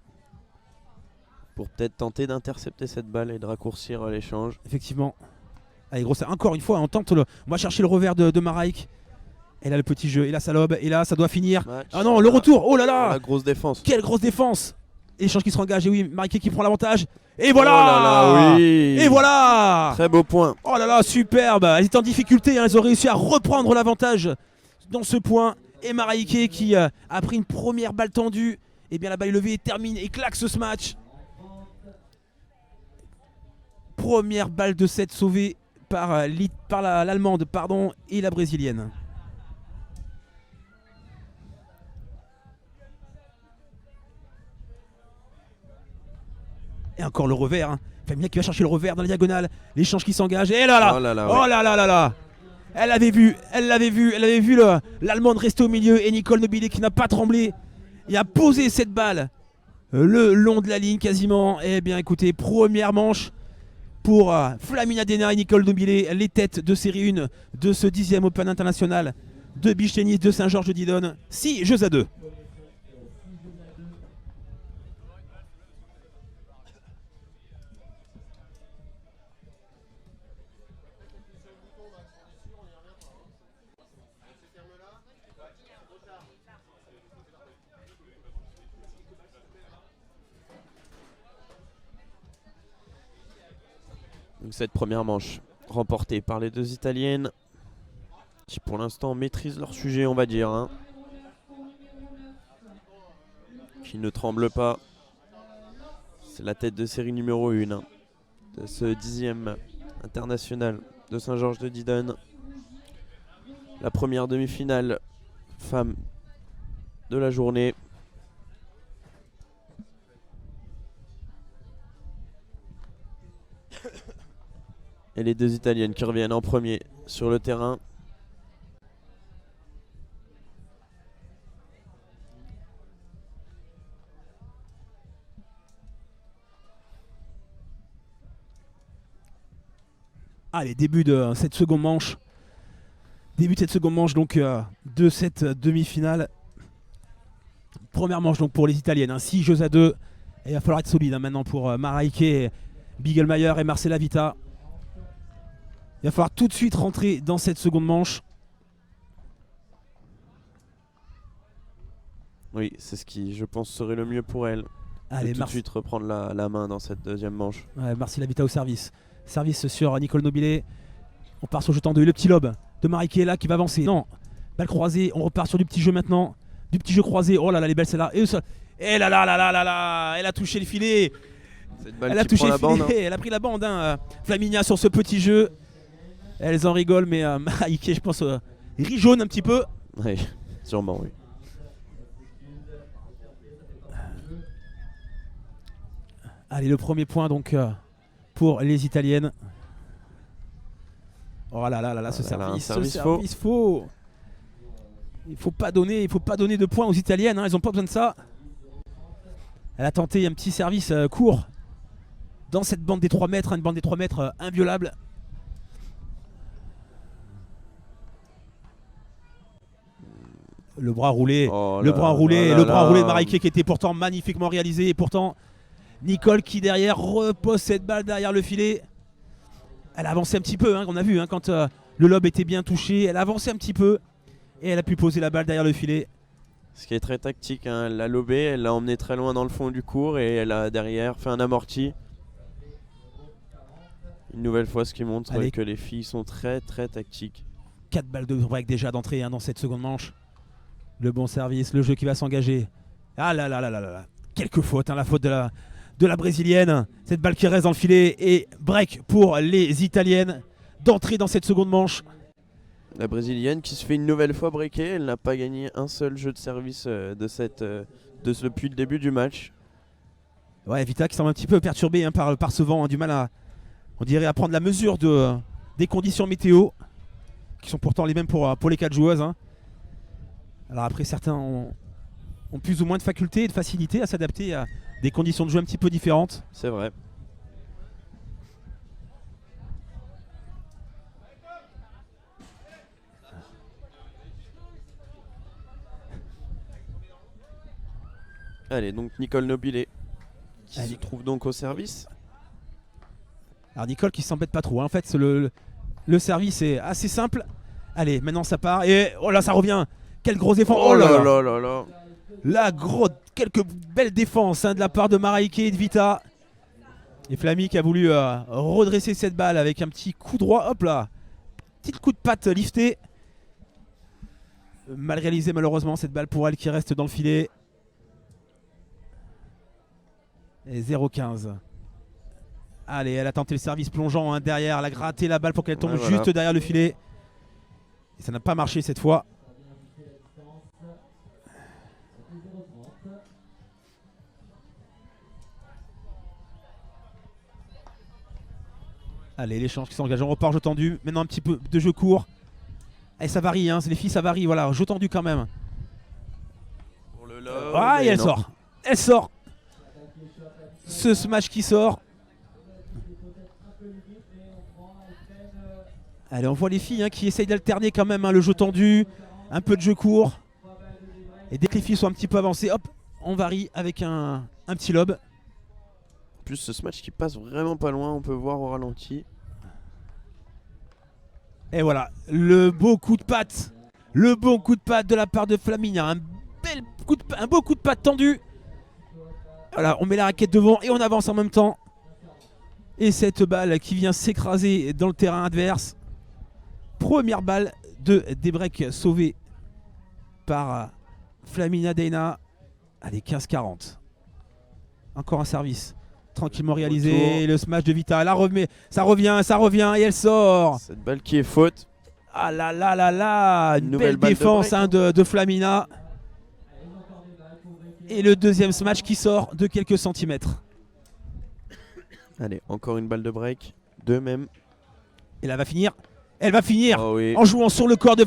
Pour peut-être tenter d'intercepter cette balle et de raccourcir l'échange. Effectivement. Allez, gros, encore une fois, on va chercher le revers de Marieke. Elle a le petit jeu, et là ça lobe, et là ça doit finir. Match. Ah non, le retour, oh là là, la grosse défense. Quelle grosse défense. Échange qui se engage, et oui, Marieke qui prend l'avantage. Et voilà. Oh là là, oui. Et voilà. Très beau point. Oh là là, superbe. Elles étaient en difficulté, hein. Elles ont réussi à reprendre l'avantage dans ce point. Et Marieke qui a pris une première balle tendue. Et bien la balle est levée, termine et claque ce match. Première balle de 7 sauvée par l'Allemande et la Brésilienne. Et encore le revers. Hein. Flaminia qui va chercher le revers dans la diagonale. L'échange qui s'engage. Et là là. Oh là là. Oh là là là là. Elle l'avait vu l'Allemande rester au milieu. Et Nicole Nobile qui n'a pas tremblé. Et a posé cette balle le long de la ligne quasiment. Et bien écoutez, première manche pour Flaminia Dena et Nicole Nobile, les têtes de série 1 de ce 10e Open international de beach tennis de Saint-Georges-de-Didonne. 6 jeux à 2. Donc cette première manche remportée par les deux Italiennes qui pour l'instant maîtrisent leur sujet, on va dire. Hein. Qui ne tremblent pas. C'est la tête de série numéro 1 hein, de ce 10e international de Saint-Georges-de-Didonne. La première demi-finale femme de la journée. Et les deux Italiennes qui reviennent en premier sur le terrain. Allez, début de cette seconde manche. Début de cette seconde manche donc de cette demi-finale. Première manche donc pour les Italiennes, 6 jeux à 2. Et il va falloir être solide maintenant pour Mareike, Bigelmeier et Marcela Vita. Il va falloir tout de suite rentrer dans cette seconde manche. Oui, c'est ce qui, je pense, serait le mieux pour elle. Allez, tout de suite reprendre la main dans cette deuxième manche. Ouais, Marcela Vita au service. Service sur Nicole Nobile. On part sur le jeu tendu. Le petit lob de Mareike là qui va avancer. Non, balle croisée. On repart sur du petit jeu maintenant. Du petit jeu croisé. Oh là là, les belles celle-là. Et là là là là là là. Elle a touché le filet. Cette balle Elle a qui touché prend le la bande, filet. Elle a pris la bande. Flaminia sur ce petit jeu. Elles en rigolent, mais Mareike, je pense, rit jaune un petit peu. Oui, sûrement, oui. Allez, le premier point donc pour les Italiennes. Oh là là là là, ce service, faux. Il faut pas donner de points aux Italiennes, elles n'ont pas besoin de ça. Elle a tenté un petit service court dans cette bande des 3 mètres, une bande des 3 mètres inviolable. Le bras roulé, le bras roulé de Mareike qui était pourtant magnifiquement réalisé. Et pourtant, Nicole qui derrière repose cette balle derrière le filet. Elle a avancé un petit peu, on a vu quand le lob était bien touché. Elle a avancé un petit peu et elle a pu poser la balle derrière le filet. Ce qui est très tactique, elle l'a lobé, elle l'a emmené très loin dans le fond du court et elle a derrière fait un amorti. Une nouvelle fois, ce qui montre que les filles sont très très tactiques. 4 balles de break déjà d'entrée dans cette seconde manche. Le bon service, le jeu qui va s'engager. Ah là là là là là. Quelques fautes, la faute de la brésilienne. Cette balle qui reste dans le filet et break pour les Italiennes d'entrer dans cette seconde manche. La brésilienne qui se fait une nouvelle fois breaker. Elle n'a pas gagné un seul jeu de service depuis le début du match. Ouais, Vita qui semble un petit peu perturbée par ce vent, du mal à, on dirait, à prendre la mesure des conditions météo qui sont pourtant les mêmes pour les 4 joueuses. Alors après, certains ont plus ou moins de faculté et de facilité à s'adapter à des conditions de jeu un petit peu différentes. C'est vrai. Allez, donc Nicole Nobile qui se trouve donc au service. Alors Nicole qui s'embête pas trop. En fait, le service est assez simple. Allez, maintenant ça part. Et oh là, ça revient. Quel gros effort. Oh là là là là. La grosse, quelques belles défenses de la part de Mareike et de Vita. Et Flamy qui a voulu redresser cette balle avec un petit coup droit. Hop là. Petit coup de patte lifté. Mal réalisé malheureusement cette balle pour elle qui reste dans le filet. Et 0-15. Allez, elle a tenté le service plongeant derrière. Elle a gratté la balle pour qu'elle tombe juste derrière le filet. Et ça n'a pas marché cette fois. Allez, l'échange qui s'engage. On repart jeu tendu. Maintenant un petit peu de jeu court. Et ça varie, les filles ça varie. Voilà, jeu tendu quand même. Pour le love, ah, et elle sort. Elle sort. Ce smash qui sort. Allez, on voit les filles qui essayent d'alterner quand même le jeu tendu. Un peu de jeu court. Et dès que les filles sont un petit peu avancées, hop, on varie avec un petit lob. Plus ce smash qui passe vraiment pas loin, on peut voir au ralenti. Et voilà, le beau coup de patte. Le bon coup de patte de la part de Flaminia. Un beau coup de patte tendu. Voilà, on met la raquette devant et on avance en même temps. Et cette balle qui vient s'écraser dans le terrain adverse. Première balle des breaks sauvée par Flaminia Deina. Allez, 15-40. Encore un service. Tranquillement réalisé. Retour. Le smash de Vita. Elle remet. Ça revient et elle sort. Cette balle qui est faute. Ah là là là là. Une belle défense de Flaminia. Et le deuxième smash qui sort de quelques centimètres. Allez, encore une balle de break. Deux même. Et là, elle va finir. Elle va finir Oh oui. en jouant sur le corps de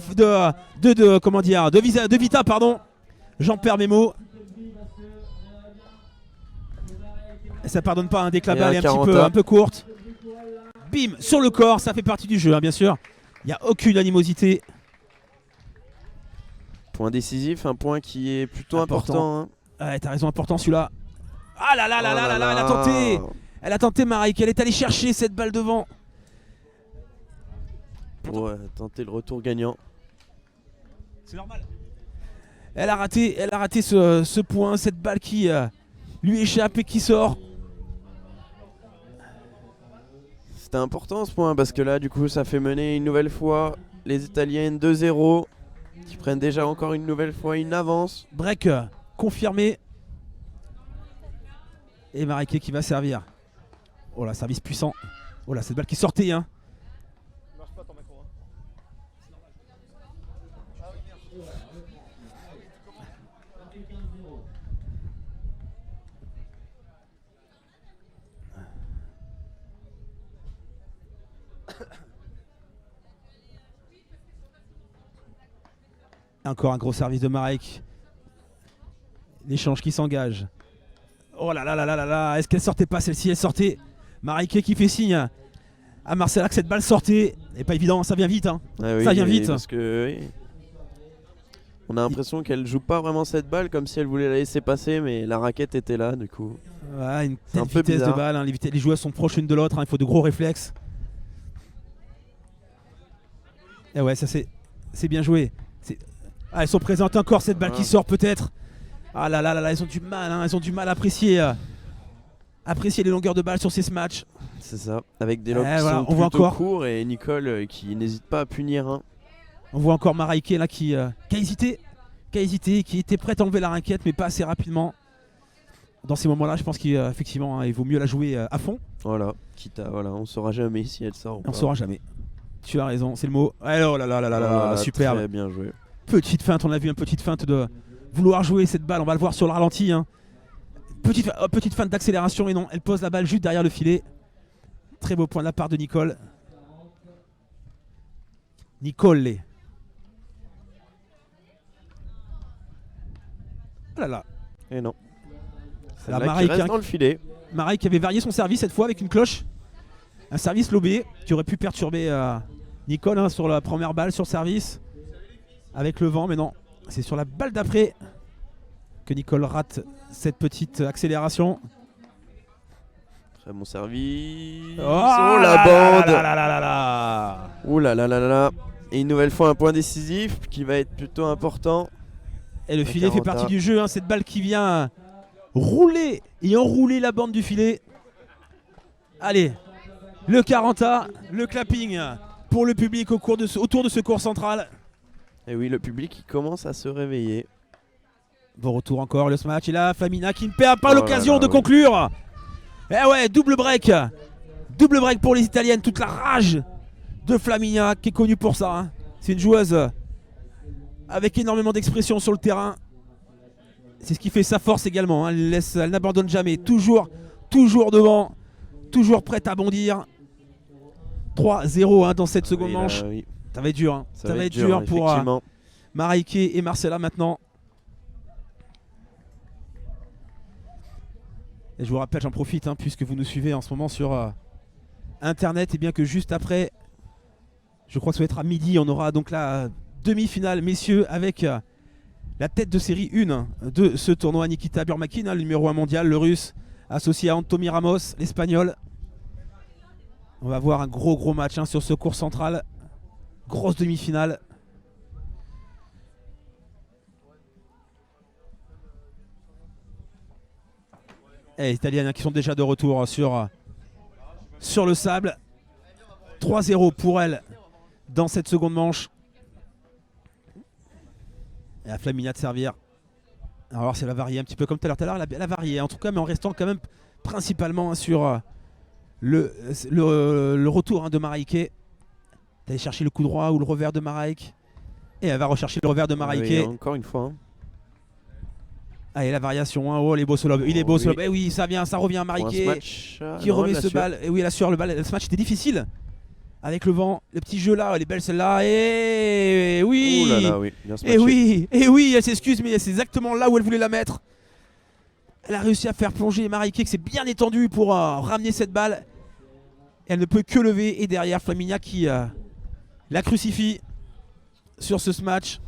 Vita, pardon. J'en perds mes mots. Et ça pardonne pas, hein, dès que la Et balle un est 40. un peu courte. Bim, sur le corps, ça fait partie du jeu, hein, bien sûr. Il n'y a aucune animosité. Point décisif, un point qui est plutôt Important. important. Ouais, t'as raison, important celui-là. Ah là là là Oh là là là là, elle a là. tenté. Elle a tenté Mareike, elle est allée chercher cette balle devant. Pour tenter le retour gagnant. C'est normal. Elle a raté ce point, cette balle qui lui échappe et qui sort. C'était important ce point parce que là du coup ça fait mener une nouvelle fois les Italiennes 2-0 qui prennent déjà encore une nouvelle fois une avance. Break confirmé. Et Mareike qui va servir. Oh là, service puissant. Oh là, cette balle qui sortait, hein. Encore un gros service de Marek. L'échange qui s'engage. Oh là là là là là là. Est-ce qu'elle sortait pas celle-ci? Elle sortait. Marek qui fait signe à Marcella que cette balle sortait. Et pas évident, ça vient vite. Hein. Ah oui, Ça vient vite. Parce que oui. On a l'impression qu'elle joue pas vraiment cette balle comme si elle voulait la laisser passer, mais la raquette était là du coup. Ouais, une C'est un telle peu vitesse de bizarre. balle. Hein. Les joueuses sont proches l'une de l'autre. Hein. Il faut de gros réflexes. Et ouais, ça c'est bien joué. Ah, elles sont présentes encore, cette balle qui sort peut-être. Ah là là là là, elles ont du mal, hein, elles ont du mal à apprécier les longueurs de balle sur ces matchs. C'est ça, avec des lobes qui voilà, sont on voit plutôt encore. courts et Nicole qui n'hésite pas à punir. Hein. On voit encore Mareike là qui a hésité, qui était prête à enlever la raquette mais pas assez rapidement. Dans ces moments-là, je pense qu'effectivement, il vaut mieux la jouer à fond. Voilà, quitte à, voilà, on saura jamais si elle sort ou On pas. saura jamais. Tu as raison, c'est le mot. Oh là là là là là là, Voilà, superbe. Très bien joué. Petite feinte, on a vu une petite feinte de vouloir jouer cette balle, on va le voir sur le ralenti. Hein. Petite feinte d'accélération et non, elle pose la balle juste derrière le filet. Très beau point de la part de Nicole. Nicole. Oh là là. Et non. La Celle-là qui Mareike, reste hein, dans le filet. Mareike qui avait varié son service cette fois avec une cloche. Un service lobé qui aurait pu perturber Nicole hein, sur la première balle, sur le service. Avec le vent, mais non. C'est sur la balle d'après que Nicole rate cette petite accélération. Très bon service. Oh, la bande. là là là là là. Ouh là là là là là. Et une nouvelle fois un point décisif qui va être plutôt important. Et le filet fait 40. partie du jeu. Hein, cette balle qui vient rouler et enrouler la bande du filet. Allez, le 40A, le clapping pour le public autour de ce court central. Et oui, le public qui commence à se réveiller. Bon retour encore le match. Et là, Flamina qui ne perd pas Oh l'occasion là là, de oui. conclure. Et ouais, double break. Double break pour les Italiennes. Toute la rage de Flamina qui est connue pour ça. Hein. C'est une joueuse avec énormément d'expression sur le terrain. C'est ce qui fait sa force également. Hein. Elle n'abandonne jamais. Toujours devant. Toujours prête à bondir. 3-0 hein, dans cette seconde Oui, là, manche. oui. Ça va être dur. Hein. Ça va être dur pour effectivement. Mareike et Marcella maintenant. Et je vous rappelle, j'en profite, hein, puisque vous nous suivez en ce moment sur Internet, et bien que juste après, je crois que ça va être à midi, on aura donc la demi-finale, messieurs, avec la tête de série 1 de ce tournoi, Nikita Burmakin, hein, le numéro 1 mondial, le russe, associé à Anthony Ramos, l'espagnol. On va voir un gros match hein, sur ce court central. Grosse demi-finale. Et les Italiennes hein, qui sont déjà de retour sur le sable. 3-0 pour elles dans cette seconde manche. Et à Flamina de servir. Alors c'est la varier un petit peu comme tout à l'heure. Elle a varié en tout cas, mais en restant quand même principalement hein, sur le retour hein, de Mareike. D'aller chercher le coup droit ou le revers de Mareike. Et elle va rechercher le revers de Mareike. Oui, encore une fois. Hein. Allez, la variation. Hein. Oh, il est beau ce lob. Il est beau ce lob. Eh oui, ça revient à Pour un Mareike match, qui remet ce balle. Et oui, elle assure le balle. Ce match était difficile. avec le vent, le petit jeu là, elle est belle celle-là. Et oui. Ouh là là, oui, bien Et oui, elle s'excuse, mais c'est exactement là où elle voulait la mettre. Elle a réussi à faire plonger Mariké qui s'est bien étendue pour ramener cette balle. Elle ne peut que lever. Et derrière, Flaminia qui la crucifie sur ce match.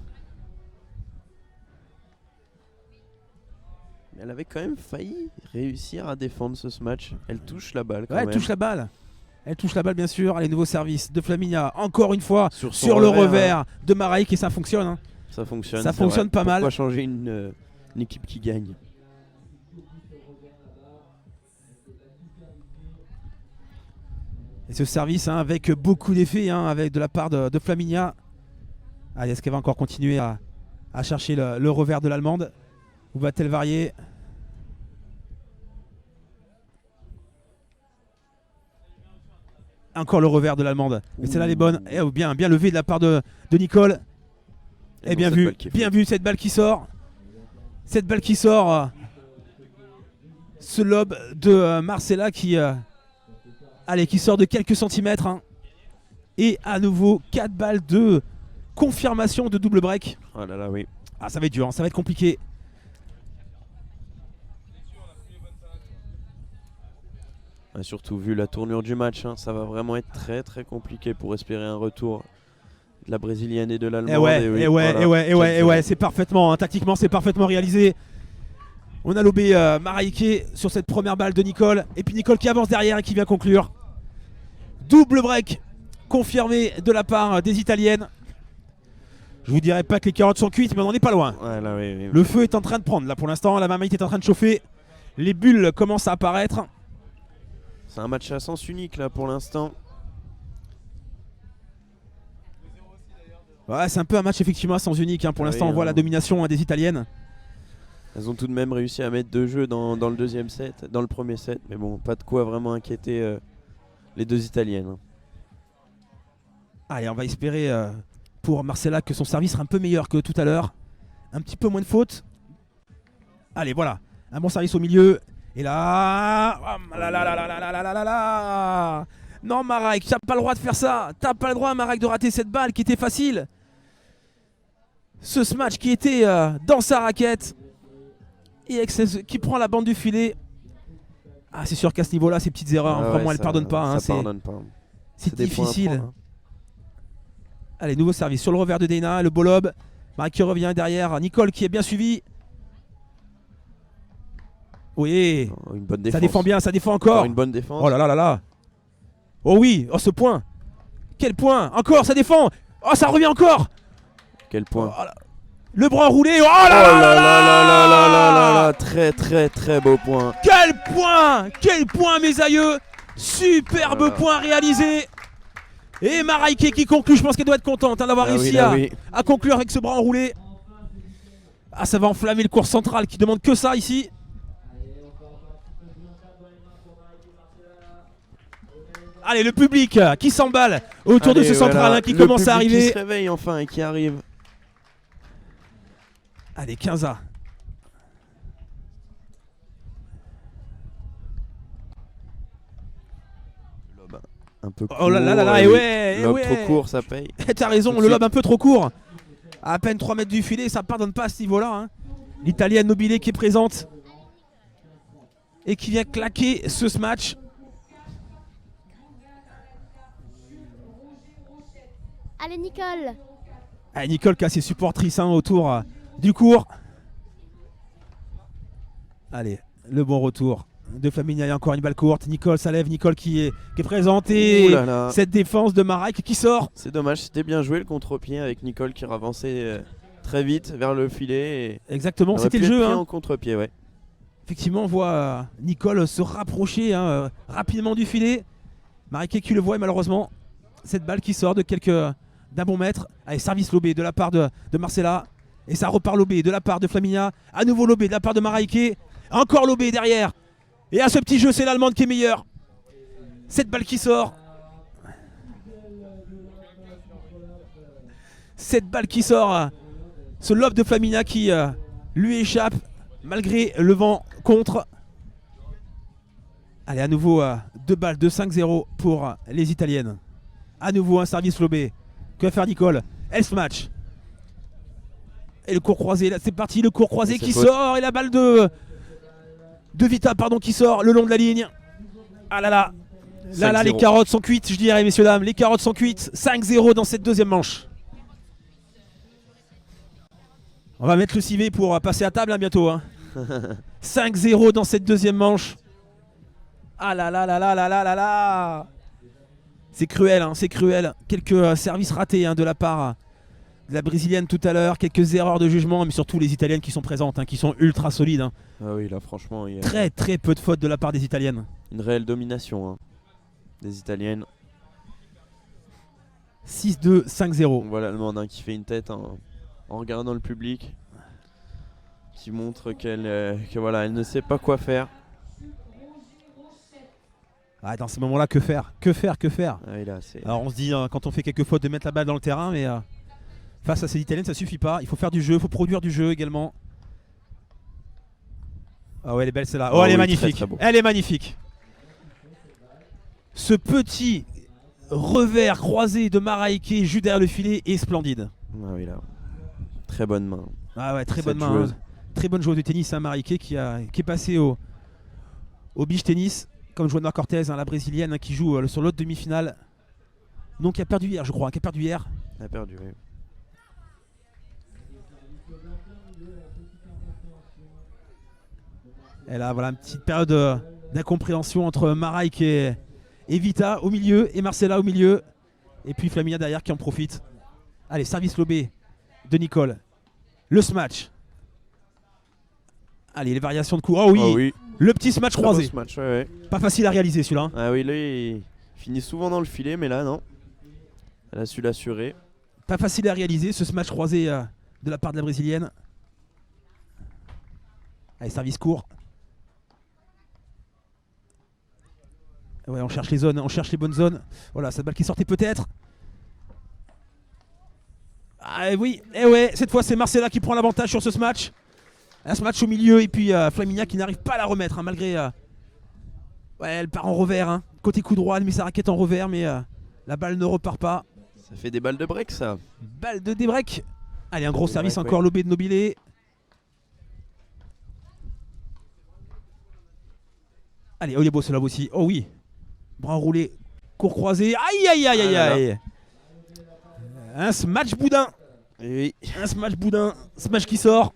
Elle avait quand même failli réussir à défendre ce match. Elle touche la balle quand Ouais, elle même. touche la balle. Elle touche la balle, bien sûr. Allez, nouveau service de Flaminia. Encore une fois, Son sur le revers de Mariké. Et ça fonctionne. Hein. Ça fonctionne. Ça c'est fonctionne vrai. pas mal. Pourquoi changer une équipe qui gagne? Et ce service hein, avec beaucoup d'effets hein, avec de la part de Flaminia. Allez, est-ce qu'elle va encore continuer à chercher le revers de l'Allemande? Ou va-t-elle varier? Encore le revers de l'Allemande. Mais celle-là, elle est bonne. Et bien levé de la part de Nicole. Et bien vu cette balle qui sort. Cette balle qui sort. Ce lob de Marcella qui sort de quelques centimètres. Hein. Et à nouveau 4 balles de confirmation de double break. Oh là là, oui. Ah, ça va être dur, hein, ça va être compliqué. Et surtout vu la tournure du match, hein, ça va vraiment être très très compliqué pour espérer un retour de la brésilienne et de l'allemande. Et ouais, c'est parfaitement, hein, tactiquement c'est parfaitement réalisé. On a lobé Mariké sur cette première balle de Nicole. Et puis Nicole qui avance derrière et qui vient conclure. Double break confirmé de la part des Italiennes. Je vous dirais pas que les carottes sont cuites, mais on n'en est pas loin. Ouais, là, oui. Le feu est en train de prendre là pour l'instant. La marmite est en train de chauffer. Les bulles commencent à apparaître. C'est un match à sens unique là pour l'instant. Ouais, c'est un peu un match effectivement à sens unique. Hein. Pour l'instant, on voit la domination des Italiennes. Elles ont tout de même réussi à mettre 2 jeux dans le deuxième set, dans le premier set. Mais bon, pas de quoi vraiment inquiéter les 2 Italiennes. Allez, on va espérer pour Marcella que son service sera un peu meilleur que tout à l'heure. Un petit peu moins de fautes. Allez, voilà. Un bon service au milieu. Et là... Non, Marek, t'as pas le droit de faire ça. T'as pas le droit, Marek, de rater cette balle qui était facile. Ce smash qui était dans sa raquette. Et qui prend la bande du filet. Ah, c'est sûr qu'à ce niveau-là, ces petites erreurs, vraiment, elles ne pardonnent pas. Ça pardonne pas. C'est difficile. Allez, nouveau service sur le revers de Dana, le beau lob. Marek qui revient derrière. Nicole qui est bien suivie. Oui, une bonne défense. Ça défend bien, ça défend encore. Une bonne défense. Oh là là là là. Oh oui, oh ce point. Quel point. Encore, ça défend. Oh, ça revient encore. Quel point. Oh, le bras enroulé. Oh là là là là là. Très très très beau point. Quel point mes aïeux. Superbe point réalisé. Et Mariké qui conclut, je pense qu'elle doit être contente d'avoir réussi à conclure avec ce bras enroulé. Ah, ça va enflammer le court central qui demande que ça ici. Allez, le public qui s'emballe autour de ce central qui commence à arriver. Qui se réveille enfin et qui arrive. Allez, 15A. Un peu court. Oh là là là là, et ouais, lob trop court, ça paye. T'as raison, le lob un peu trop court. À peine 3 mètres du filet, ça pardonne pas à ce niveau-là. Hein. L'Italienne Nobile qui est présente et qui vient claquer ce match. Allez, Nicole. Allez, Nicole qui a ses supportrices autour du court. Allez, le bon retour de Flaminia. Il y a encore une balle courte. Nicole, ça lève. Nicole qui est présente. Et cette défense de Marek qui sort. C'est dommage, c'était bien joué le contre-pied avec Nicole qui avançait très vite vers le filet. Exactement, c'était le jeu. En contre-pied, ouais. Effectivement, on voit Nicole se rapprocher rapidement du filet. Marek qui le voit et malheureusement, cette balle qui sort d'un bon mètre. Allez, service lobé de la part de Marcella. Et ça repart lobé de la part de Flaminia. À nouveau lobé de la part de Mariké. Encore lobé derrière. Et à ce petit jeu, c'est l'Allemande qui est meilleure. Cette balle qui sort. Cette balle qui sort. Ce lob de Flaminia qui lui échappe malgré le vent contre. Allez, à nouveau 2 balles de 5-0 pour les Italiennes. À nouveau un service lobé. Que va faire Nicole? Elle se match. Et le court croisé, là c'est parti, le court croisé qui sort. Et la balle de Vita pardon, qui sort le long de la ligne. Ah là là. Là les carottes sont cuites, je dirais messieurs dames. Les carottes sont cuites. 5-0 dans cette deuxième manche. On va mettre le civet pour passer à table hein, bientôt. Hein. 5-0 dans cette deuxième manche. Ah là là là là là là là là. C'est cruel, hein, c'est cruel. Quelques services ratés hein, de la part de la brésilienne tout à l'heure. Quelques erreurs de jugement, mais surtout les italiennes qui sont présentes, hein, qui sont ultra solides. Hein. Ah oui, là franchement, il y a très très peu de fautes de la part des italiennes. Une réelle domination hein, des italiennes. 6-2, 5-0. On voit l'Allemande hein, qui fait une tête en regardant le public. Qui montre que voilà, elle ne sait pas quoi faire. Ah, dans ces moments-là, que faire? Que faire? Que faire? Ah, là, alors on se dit, quand on fait quelques fautes, de mettre la balle dans le terrain, mais face à ces italiennes, ça suffit pas. Il faut faire du jeu, il faut produire du jeu également. Ah ouais, elle est belle celle-là. Oh, elle est magnifique. Très, très elle est magnifique. Ce petit revers croisé de Maraike juste derrière le filet est splendide. Ah oui, là. Très bonne main. Ah ouais, très bonne main. Hein. Très bonne joueuse de tennis, hein, Maraike, qui est passée au beach tennis. Comme Johanna Cortez, hein, la brésilienne hein, qui joue sur l'autre demi-finale. Donc qui a perdu hier, je crois. Qui a perdu hier. Elle a perdu, oui. Et là, voilà une petite période d'incompréhension entre Maraike et Vita au milieu et Marcela au milieu. Et puis Flaminia derrière qui en profite. Allez, service lobé de Nicole. Le smash. Allez, les variations de coups. Oh oui, oui. Le petit smash croisé. Smash, ouais. Pas facile à réaliser celui-là. Hein. Ah oui, là il finit souvent dans le filet, mais là non. Elle a su l'assurer. Pas facile à réaliser ce smash croisé de la part de la brésilienne. Allez, service court. Ouais, on cherche les zones, on cherche les bonnes zones. Voilà, cette balle qui sortait peut-être. Ah oui, et ouais, cette fois c'est Marcela qui prend l'avantage sur ce smash. Un smash au milieu et puis Flaminia qui n'arrive pas à la remettre hein, malgré... Ouais, elle part en revers. Hein. Côté coup droit, elle met sa raquette en revers mais la balle ne repart pas. Ça fait des balles de break ça. Balle de débreak. Allez, un gros service encore lobé de Nobile. Allez, Oliebo cela aussi. Oh oui. Bras enroulé, court croisé. Aïe aïe aïe aïe aïe. Un smash boudin. Oui. Un smash boudin. Smash qui sort.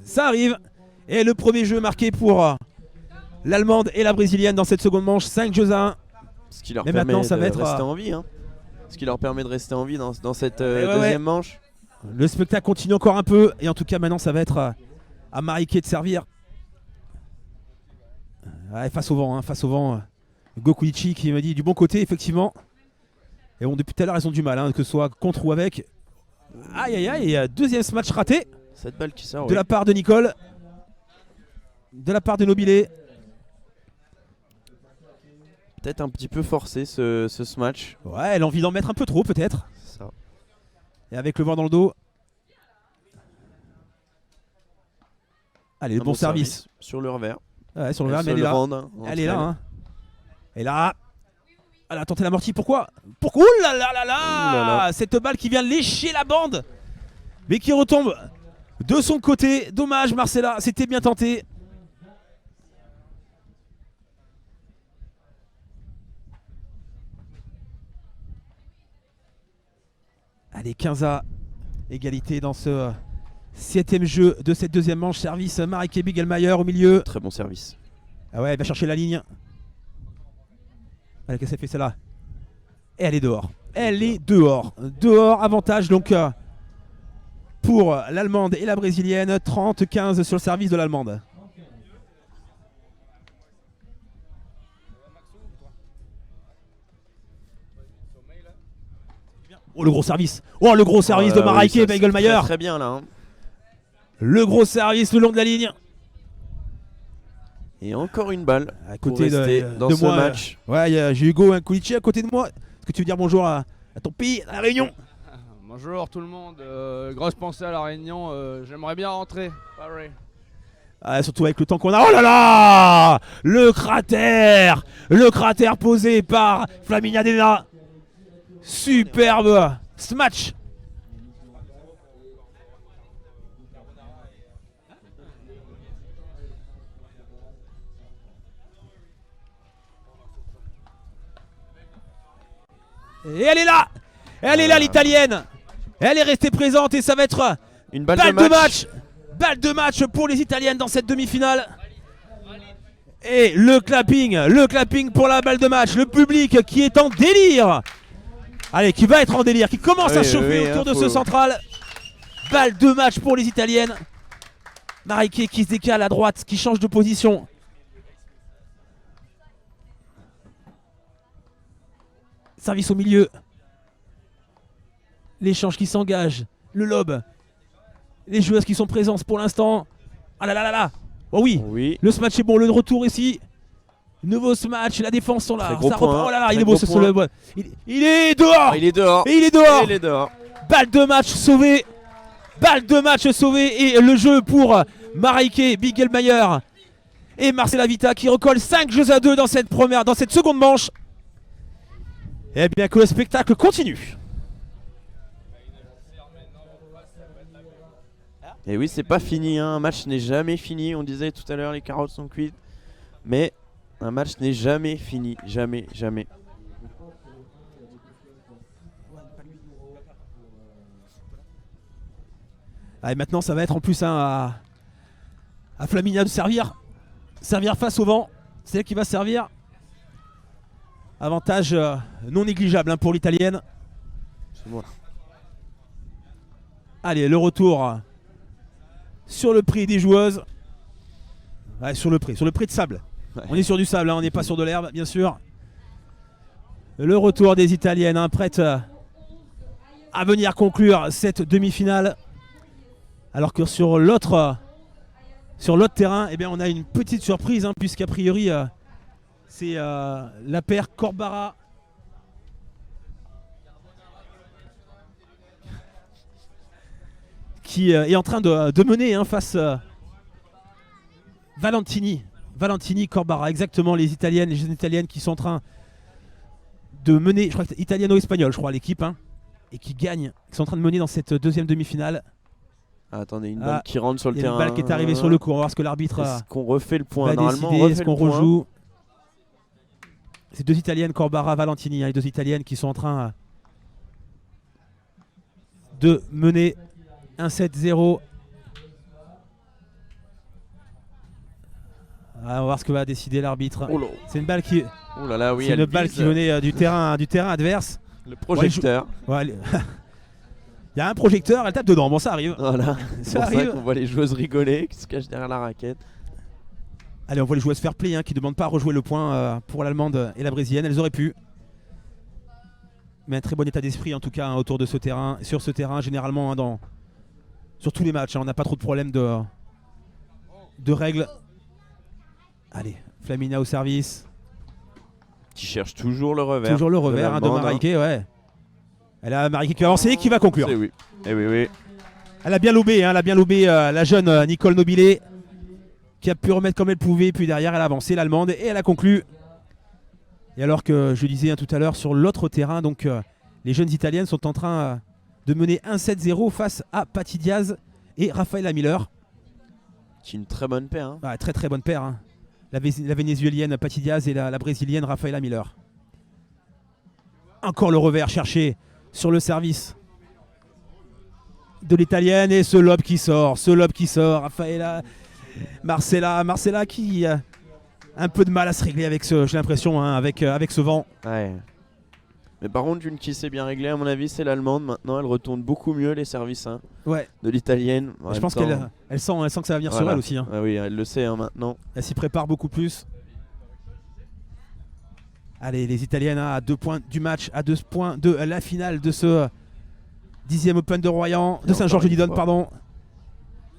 Ça arrive. Et le premier jeu marqué pour l'Allemande et la Brésilienne dans cette seconde manche. 5 jeux à 1. Ce qui leur permet de rester en vie. Hein. Ce qui leur permet de rester en vie dans cette deuxième manche. Le spectacle continue encore un peu. Et en tout cas maintenant ça va être à Maraike de servir. Ouais, face au vent. Hein, face au vent. Gokuichi qui m'a dit du bon côté effectivement. Et bon depuis tout à l'heure ils ont du mal. Hein, que ce soit contre ou avec. Aïe aïe aïe. Deuxième match raté. Cette balle qui sort. De la part de Nicole. De la part de Nobile. Peut-être un petit peu forcé ce match. Ouais, elle a envie d'en mettre un peu trop peut-être. Ça. Et avec le vent dans le dos. Allez, le bon service. Sur le revers. Ouais, sur le revers, mais elle est là. Elle est là. Hein. Et là, elle a tenté l'amorti. Pourquoi? Pourquoi? Ouh là là là là. Cette balle qui vient lécher la bande. Mais qui retombe de son côté. Dommage, Marcela. C'était bien tenté. Allez, 15 à égalité dans ce 7ème jeu de cette deuxième manche. Service Maraike Bigelmeier au milieu. Très bon service. Ah ouais, elle va chercher la ligne. Allez, qu'est-ce qu'elle fait celle-là? Et elle est dehors. Elle est dehors. Dehors, avantage donc pour l'Allemande et la Brésilienne. 30-15 sur le service de l'Allemande. Oh le gros service. Oh le gros service de Maraike Bigelmeier. Très bien là. Hein. Le gros service le long de la ligne. Et encore une balle à côté dans ce match. Ouais, j'ai Hugo Kulichi à côté de moi. Est-ce que tu veux dire bonjour à ton pays, à la Réunion? Bonjour tout le monde. Grosse pensée à la Réunion. J'aimerais bien rentrer. Pareil. Ah, surtout avec le temps qu'on a. Oh là là, le cratère posé par Flaminia Dena. Superbe smash. Et elle est là. Elle est là, l'italienne. Elle est restée présente et ça va être Une balle, balle de match. Balle de match pour les italiennes dans cette demi-finale. Et le clapping pour la balle de match. Le public qui est en délire. Allez, qui va être en délire, qui commence à chauffer autour de ce central. Balle de match pour les italiennes. Mariké qui se décale à droite, qui change de position. Service au milieu. L'échange qui s'engage. Le lob. Les joueuses qui sont présentes pour l'instant. Ah là là là là. Oh oui. Oui. Le smash est bon. Le retour ici. Nouveau smash. La défense sont là. Très gros Ça reprend. point, Oh là là. très Il est beau gros ce point. solo. Il est dehors. Ah, il est dehors. Et il est dehors. Il est dehors. Balle de match sauvée. Balle de match sauvée. Et le jeu pour Mariké Bigelmeier et Marcela Vita qui recolle 5 jeux à 2 dans cette seconde manche. Et bien que le spectacle continue. Et oui, c'est pas fini, hein. Un match n'est jamais fini. On disait tout à l'heure, les carottes sont cuites. Mais un match n'est jamais fini. Jamais, jamais. Allez, maintenant ça va être en plus à Flaminia de servir face au vent. C'est elle qui va servir. Avantage non négligeable pour l'italienne. C'est bon. Allez, le retour sur le prix des joueuses. Ouais, sur le prix de sable. Ouais. On est sur du sable, hein, on n'est pas sur de l'herbe, bien sûr. Le retour des italiennes, hein, prêtes à venir conclure cette demi-finale. Alors que sur l'autre terrain, eh bien, on a une petite surprise, hein, puisqu'a priori, c'est la paire Corbara. Qui est en train de mener, hein, face Valentini, Corbara, exactement, les jeunes italiennes qui sont en train de mener, je crois que c'est italiano-espagnol, je crois, l'équipe, hein, et qui gagnent, qui sont en train de mener dans cette deuxième demi-finale. Ah, attendez, une balle qui rentre sur le Il y a terrain. une balle qui est arrivée sur le coup, on va voir ce que l'arbitre Est-ce qu'on refait le point va normalement? décider, On refait est-ce qu'on le point. rejoue. Ces deux italiennes, Corbara, Valentini, hein, les deux italiennes qui sont en train de mener 1-7-0. On va voir ce que va décider l'arbitre. Oh là. C'est une balle qui, Oh là là, oui, c'est elle une balle vise qui venait du terrain adverse. le projecteur. Ouais, il y a un projecteur, elle tape dedans. Bon, ça arrive. Voilà. C'est Ça pour ça arrive. qu'on voit les joueuses rigoler, qui se cachent derrière la raquette. Allez, on voit les joueuses fair play, hein, qui ne demandent pas à rejouer le point pour l'allemande et la brésilienne. Elles auraient pu. Mais un très bon état d'esprit en tout cas, hein, autour de ce terrain, sur ce terrain généralement, hein, sur tous les matchs, hein, on n'a pas trop de problèmes de règles. Allez, Flaminia au service. Qui cherche toujours le revers. Toujours le revers, hein, de l'Allemande, Mariké, ouais. Elle a Mariké qui va avancer et qui va conclure. C'est oui. Eh oui, oui. Elle a bien lobé, hein, la jeune Nicole Nobilé, qui a pu remettre comme elle pouvait, puis derrière elle a avancé, l'allemande, et elle a conclu. Et alors que je disais, hein, tout à l'heure, sur l'autre terrain, donc les jeunes italiennes sont en train de mener 1-7-0 face à Patti Diaz et Rafaela Miller. Qui est une très bonne paire. Hein. Ah, très très bonne paire, hein. La vénézuélienne Patti Diaz et la brésilienne Rafaela Miller. Encore le revers cherché sur le service de l'italienne et ce lob qui sort. Rafaela, Marcela qui a un peu de mal à se régler avec j'ai l'impression, hein, avec ce vent. Ouais. Mais par contre, une qui s'est bien réglée, à mon avis, c'est l'allemande. Maintenant, elle retourne beaucoup mieux les services, hein, Ouais. de l'italienne. En Je même pense temps, qu'elle sent que ça va venir sur voilà. elle aussi, hein. Ah oui, elle le sait, hein, maintenant. Elle s'y prépare beaucoup plus. Allez, les Italiennes, hein, à 2 points du match, à 2 points de la finale de ce 10e Open de Royan, de Saint-Georges-de-Didonne, pardon.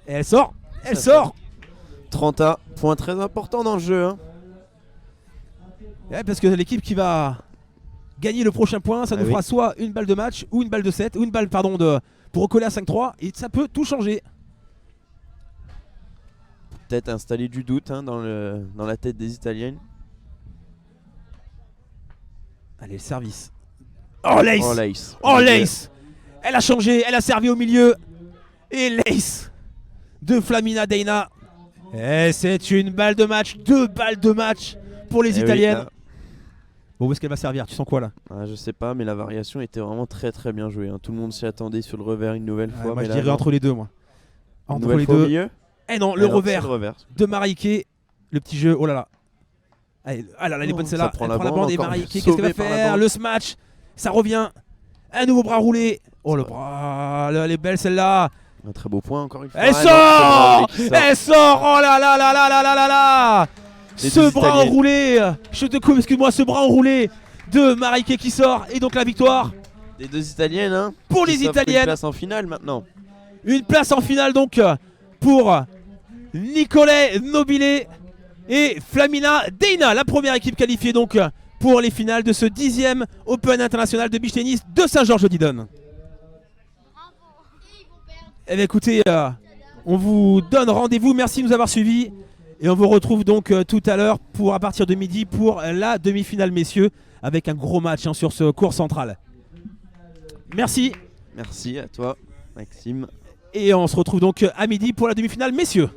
Et elle sort. 30 point très important dans le jeu. Hein. Ouais, parce que l'équipe qui va gagner le prochain point, ça nous oui. fera soit une balle de match, ou une balle de 7, ou une balle, pardon, pour recoller à 5-3, et ça peut tout changer. Peut-être installer du doute, hein, dans la tête des Italiennes. Allez, le service. Oh l'ace. Oh l'ace. Oh l'ace. Elle a changé, elle a servi au milieu. Et l'ace de Flamina Deina. Et c'est une balle de match, 2 balles de match pour les Eh oui, Italiennes. là. Bon, où est-ce qu'elle va servir? Tu sens quoi là? Ah, je sais pas, mais la variation était vraiment très très bien jouée. Hein. Tout le monde s'y attendait sur le revers une nouvelle fois. Moi mais je là, dirais non. entre les deux, moi. Une Entre nouvelle les fois au deux. milieu. Eh non, le Alors, revers c'est le revers. de Marieke. Le petit jeu, oh là là. Allez, ah là là, elle est bonne ça celle-là. prend Elle la prend la bande, bande et encore Marieke, qu'est-ce qu'elle va sauvée par la faire? bande. Le smash, ça revient. Un nouveau bras roulé. Oh le bras, elle est belle celle-là. Un très beau point encore une fois. Elle Ah, non, sort. c'est le bras roulé qui sort. Elle sort. Oh là là là là là là là là. Les Ce deux bras Italiennes. enroulé. Je te coupe, excuse-moi, ce bras enroulé de Marieke qui sort. Et donc la victoire Les 2 Italiennes, hein. pour qui les s'offrent une Italiennes. place en finale maintenant. Une place en finale donc pour Nicolai Nobile et Flamina Deina, la première équipe qualifiée donc pour les finales de ce 10e Open International de Beach Tennis de Saint-Georges-Didonne. Eh bien écoutez, on vous donne rendez-vous, merci de nous avoir suivis et on vous retrouve donc tout à l'heure pour à partir de midi pour la demi-finale messieurs avec un gros match hein, sur ce court central. Merci. Merci à toi, Maxime. Et on se retrouve donc à midi pour la demi-finale, messieurs.